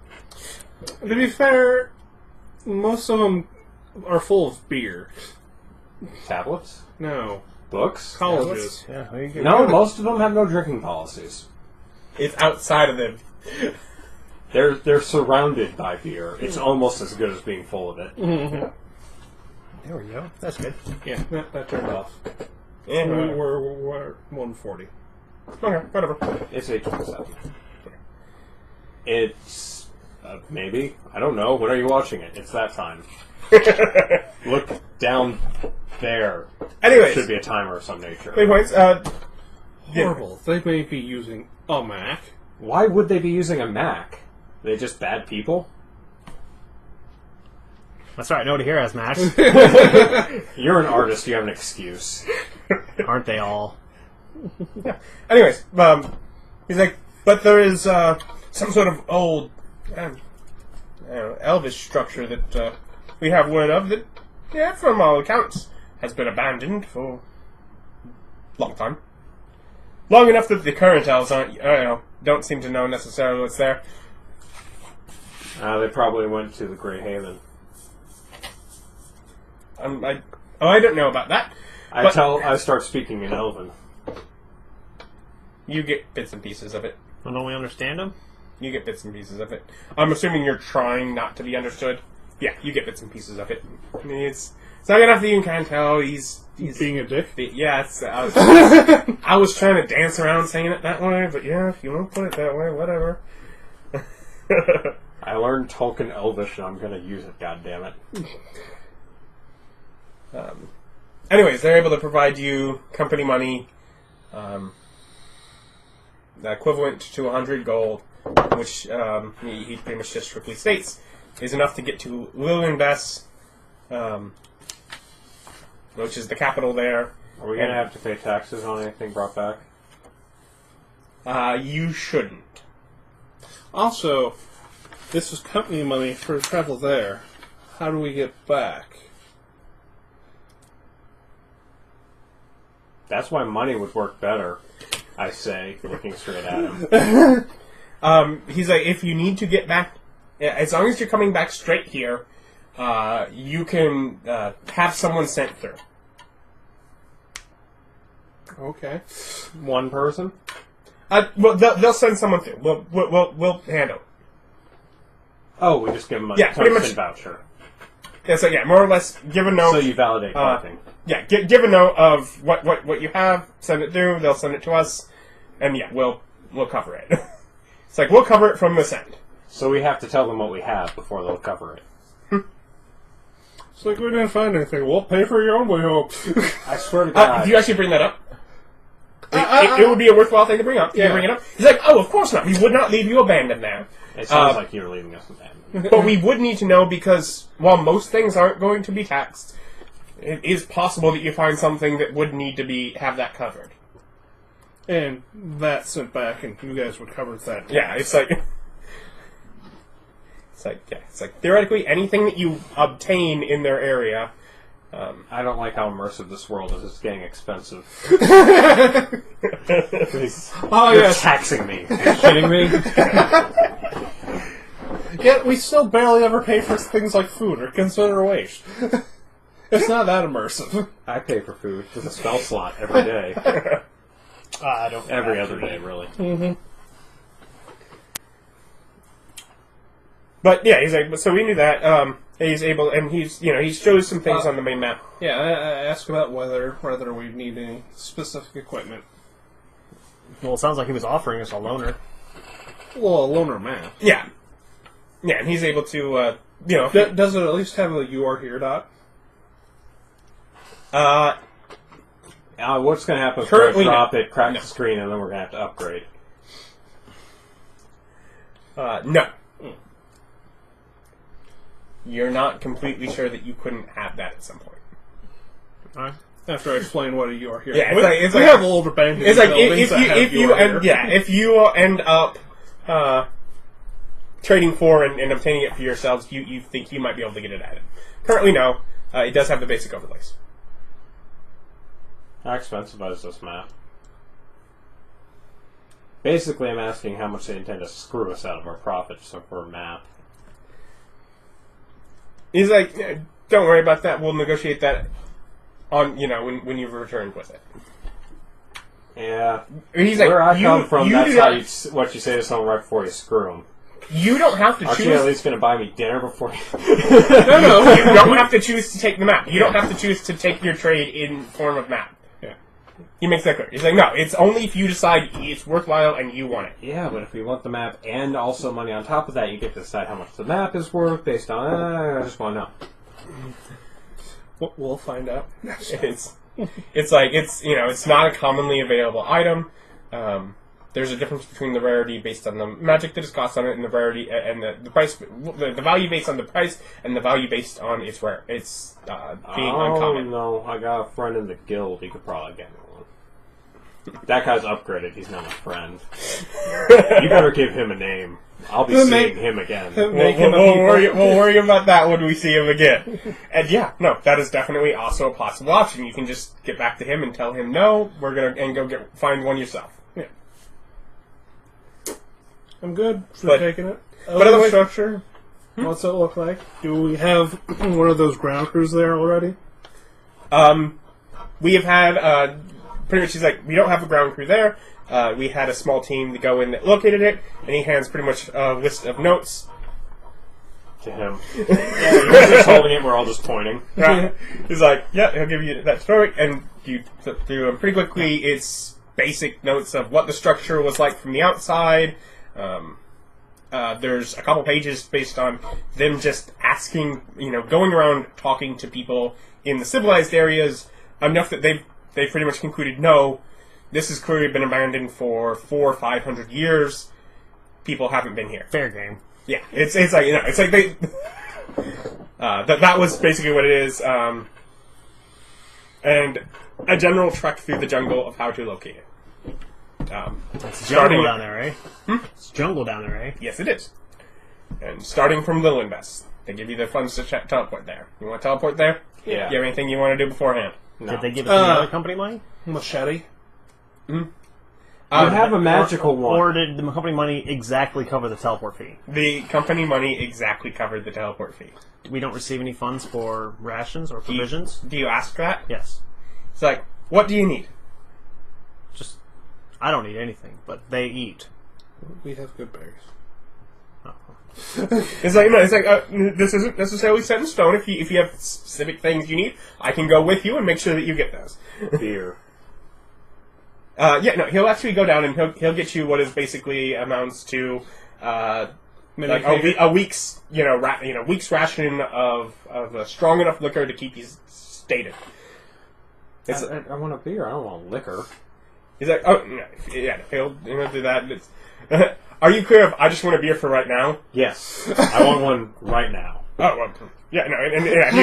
To be fair, most of them are full of beer. Tablets? No. Books? Colleges. Yeah, there you go. No, most of them have no drinking policies. It's outside of them. They're surrounded by beer. It's almost as good as being full of it. Mm-hmm. There we go. That's good. Yeah, that turned off. Yeah. We're 140. Okay, whatever. It's 8:27. It's maybe, I don't know. When are you watching it? It's that time. Look down there. Anyways. There should be a timer of some nature. 3 points. Horrible. They may be using a Mac. Why would they be using a Mac? Are they just bad people? That's right. Nobody here has Macs. You're an artist. You have an excuse. Aren't they all? Yeah. Anyways, he's like, but there is some sort of old, elvish structure that we have word of that, yeah, from all accounts, has been abandoned for a long time. Long enough that the current elves don't seem to know necessarily what's there. They probably went to the Grey Haven. I don't know about that. I start speaking in Elven. You get bits and pieces of it. Well, don't we understand him? You get bits and pieces of it. I'm assuming you're trying not to be understood. Yeah, you get bits and pieces of it. I mean, it's not enough that you can't tell. He's Being a dick? yeah, I was trying to dance around saying it that way, but yeah, if you want to put it that way, whatever. I learned Tolkien Elvish, and I'm going to use it, goddammit. Anyways, they're able to provide you company money, equivalent to 100 gold, which he pretty much just strictly states is enough to get to Lillian-Bess, which is the capital there. Are we going to have to pay taxes on anything brought back? You shouldn't. Also, this is company money for travel there. How do we get back? That's why money would work better, I say, looking straight at him. He's like, if you need to get back, as long as you're coming back straight here, you can have someone sent through. Okay. One person? Well, they'll send someone through. We'll handle it. Oh, we just give him a Yeah, pretty tungsten much. voucher. Yeah, so yeah, more or less, give a note. So you validate nothing. Yeah, give a note of what you have, send it through, they'll send it to us, and yeah, we'll cover it. It's like, we'll cover it from this end. So we have to tell them what we have before they'll cover it. It's like, we didn't find anything. We'll pay for your own way home. I swear to God. If you actually bring that up, it would be a worthwhile thing to bring up. Yeah. You bring it up. He's like, oh, of course not. We would not leave you abandoned there. It sounds like you're leaving us abandoned. But we would need to know because while most things aren't going to be taxed, it is possible that you find something that would need to have that covered. And that sent back, and you guys would cover that. Yeah, it's like theoretically anything that you obtain in their area. I don't like how immersive this world is. It's getting expensive. Please. Oh, You're yes. taxing me. Are you kidding me? Yet we still barely ever pay for things like food or consider waste. It's not that immersive. I pay for food with a spell slot every day. I don't. Every other day, really. Mm-hmm. But yeah, he's like, so we knew that. He's able, and he shows some things on the main map. Yeah, I asked about whether we need any specific equipment. Well, it sounds like he was offering us a loaner. Well, a loaner map. Yeah, and he's able to, Does it at least have a "You are here" dot? What's going to happen if Currently, I drop it, crack no. the screen, and then we're going to have to upgrade? no. You're not completely sure that you couldn't have that at some point. Alright. After I explain what a "You are here." Yeah, we have old abandoned It's like buildings that have if you end up trading for and obtaining it for yourselves, you think you might be able to get it added. Currently, no. It does have the basic overlays. How expensive is this map? Basically, I'm asking how much they intend to screw us out of our profits for a map. He's like, don't worry about that. We'll negotiate that on when you've returned with it. Yeah. He's like, where I come from, that's not, what you say to someone right before you screw them. You don't have to Aren't choose. you at least going to buy me dinner before you... No, you don't have to choose to take the map. You don't have to choose to take your trade in form of map. Yeah. He makes that clear. He's like, no, it's only if you decide it's worthwhile and you want it. Yeah, but if we want the map and also money on top of that, you get to decide how much the map is worth based on... I just want to know. We'll find out. It's not a commonly available item. There's a difference between the rarity based on the magic that is cost on it, and the rarity and the price, the value based on the price, and the value based on its being uncommon. No, I got a friend in the guild. He could probably get me one. That guy's upgraded. He's not my friend. You better give him a name. I'll be seeing him again. We'll worry about that when we see him again. And yeah, no, that is definitely also a possible option. You can just get back to him and tell him, no, we're gonna go find one yourself. Yeah. I'm good for taking it. But otherwise, structure. What's it look like? Do we have one of those ground crews there already? We have had pretty much he's like, we don't have a ground crew there. We had a small team to go in that located it, and he hands pretty much a list of notes to him. Yeah, he's just holding it. We're all just pointing. Right. He's like, yeah, he'll give you that story, and you flip through them pretty quickly. It's basic notes of what the structure was like from the outside. There's a couple pages based on them just asking, going around talking to people in the civilized areas, enough that they've pretty much concluded, no, this has clearly been abandoned for 400 or 500 years. People haven't been here. Fair game. Yeah, it's like it's like they that was basically what it is, and a general trek through the jungle of how to locate it. It's jungle down there, eh? It's jungle down there, eh? Yes, it is. And starting from Little Invest, they give you the funds to teleport there. You want to teleport there? Yeah. You have anything you want to do beforehand? No. Did they give us the other company money? Machete. You have a magical one. Or did the company money exactly cover the teleport fee? The company money exactly covered the teleport fee. We don't receive any funds for rations or provisions? Do you ask that? Yes. It's like, what do you need? Just, I don't need anything, but they eat. We have good berries. It's like this isn't necessarily set in stone. If you have specific things you need, I can go with you and make sure that you get those. Beer. He'll actually go down and he'll get you what is basically amounts to like a week's week's ration of strong enough liquor to keep you stated. I want a beer. I don't want liquor. He's like, oh no, yeah, he'll do that. Are you clear? I just want a beer for right now. Yes, I want one right now. Oh, well, yeah, no,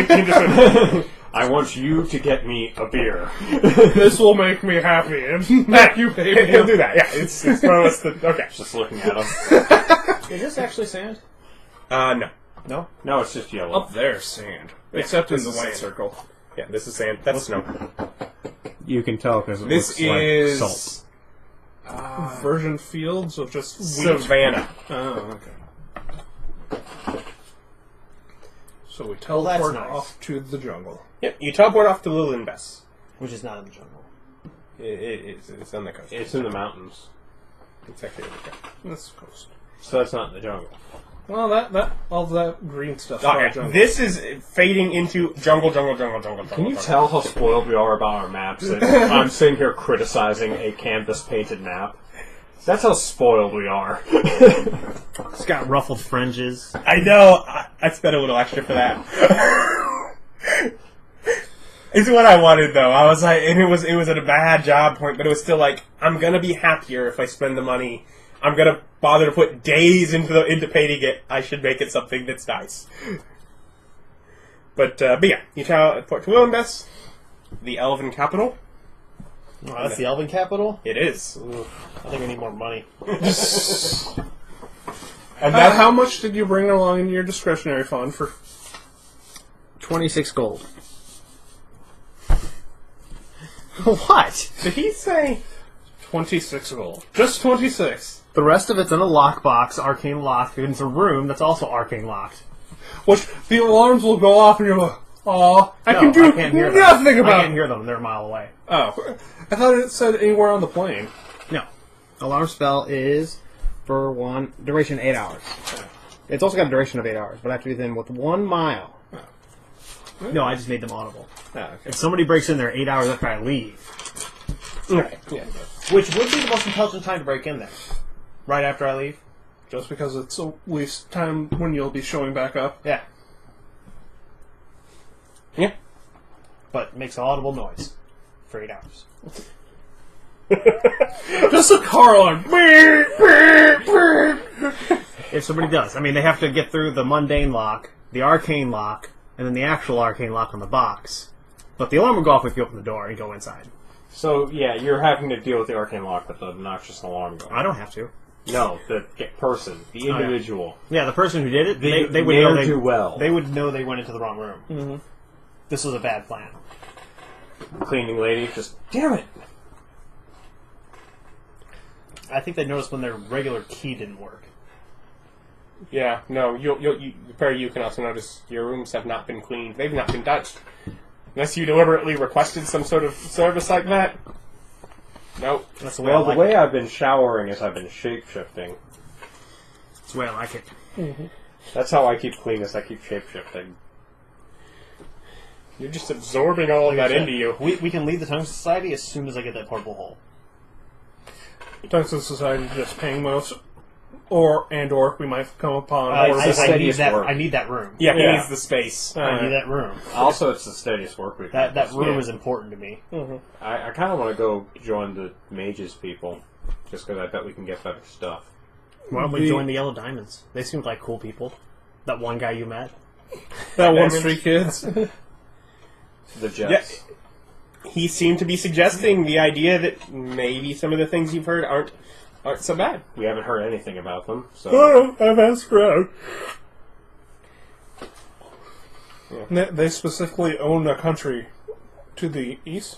he just. I want you to get me a beer. This will make me happy. And make you pay me. He'll do that. Yeah, it's one of us. Okay. Just looking at him. Is this actually sand? No. No? No, it's just yellow. Up there's sand. Except in the white sand. circle. Yeah, this is sand. That's snow. You can tell because it This looks is like salt. Virgin fields of just wheat. Savannah. Oh, okay. So we that's teleport nice. off to the jungle. Yep, you teleport off to Little Invest. Which is not in the jungle. It's on the coast. It's in the mountains. It's actually on the coast. That's the coast. So that's not in the jungle. Well, that all that green stuff. Okay, this is fading into jungle. Can you tell how spoiled we are about our maps? I'm sitting here criticizing a canvas-painted map. That's how spoiled we are. It's got ruffled fringes. I know. I spent a little extra for that. It's what I wanted, though. I was like, and it was at a bad job point, but it was still like, I'm gonna be happier if I spend the money. I'm gonna bother to put days into painting it. I should make it something that's nice. But yeah, you teleport to Willenbess, the Elven capital. Oh, that's the Elven capital? It is. Ooh, I think I need more money. And How much did you bring along in your discretionary fund for? 26 gold. What? Did he say 26 gold. Just 26. The rest of it's in a lockbox, arcane locked, and it's a room that's also arcane locked. Which the alarms will go off, and you're like, "Aw, I No, can do can't hear them. nothing I about can't it." hear them. They're a mile away. Oh, I thought it said anywhere on the plane. No. Alarm spell is for one duration 8 hours. It's also got a duration of 8 hours, but I have to be within with 1 mile. No, I just made them audible. Oh, okay. If somebody breaks in there 8 hours after I leave, Okay. Yeah. which would be the most intelligent time to break in there, right after I leave. Just because it's at least time when you'll be showing back up. Yeah, Yeah. but it makes an audible noise for 8 hours. Just a car alarm. If somebody does, I mean, they have to get through the mundane lock, the arcane lock, and then the actual arcane lock on the box. But the alarm will go off if you open the door and go inside. So, yeah, you're having to deal with the arcane lock with the obnoxious alarm going. I don't have to. No, the person, the individual. Yeah, the person who did it, The they would know ne'er-do-well. they would know they went into the wrong room. Mm-hmm. This was a bad plan. Cleaning lady, just, damn it! I think they noticed when their regular key didn't work. Yeah, no, you can also notice your rooms have not been cleaned. They've not been touched. Unless you deliberately requested some sort of service like that. Nope. That's the way Well, I the like way it. I've been showering is I've been shape-shifting. That's the way I like it. That's how I keep clean, is I keep shape-shifting. You're just absorbing all of that into you. We can leave the Tungsten Society as soon as I get that portable hole. Tungsten Society just paying most, or we might come upon. I the need steadiest that. work. I need that room. Yeah, he Yeah. needs the space. I need that room. Also, it's the steadiest work we've had. That room Yeah. is important to me. I kind of want to go join the mages people, just because I bet we can get better stuff. Why don't we The- join the Yellow Diamonds? They seem like cool people. That one guy you met. that one Diamonds. Street Kids. The Jets. He seemed to be suggesting the idea that maybe some of the things you've heard aren't so bad. We haven't heard anything about them, so... Oh, I've asked around. They specifically own a country to the east.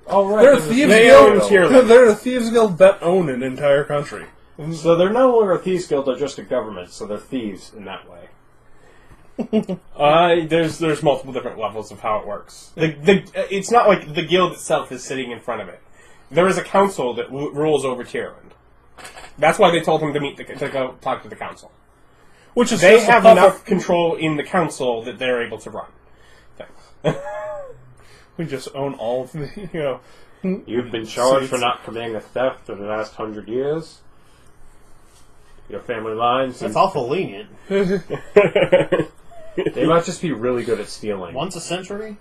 Oh, right. They're a there's thieves they guild. own Tierland. They're a thieves guild that own an entire country. So they're no longer a thieves guild, they're just a government, so they're thieves in that way. There's multiple different levels of how it works. It's not like the guild itself is sitting in front of it. There is a council that rules over Tierland. That's why they told him to go talk to the council. Which is They just a have puppet- enough control in the council that they're able to run things. We just own all of the, You've been charged for Seats. not committing a theft for the last 100 years. Your family lines. That's awful lenient. They might just be really good at stealing. Once a century?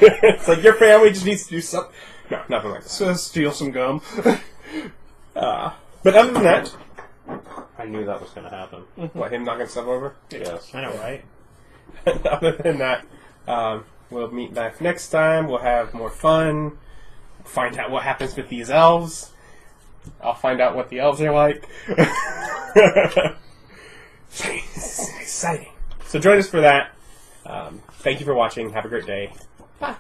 It's like your family just needs to do something. No, nothing like that. So steal some gum. But other than that, I knew that was going to happen. what, him knocking stuff over? Yes. I know, right? Other than that, we'll meet back next time. We'll have more fun. Find out what happens with these elves. I'll find out what the elves are like. It's exciting. So join us for that. Thank you for watching. Have a great day. Bye.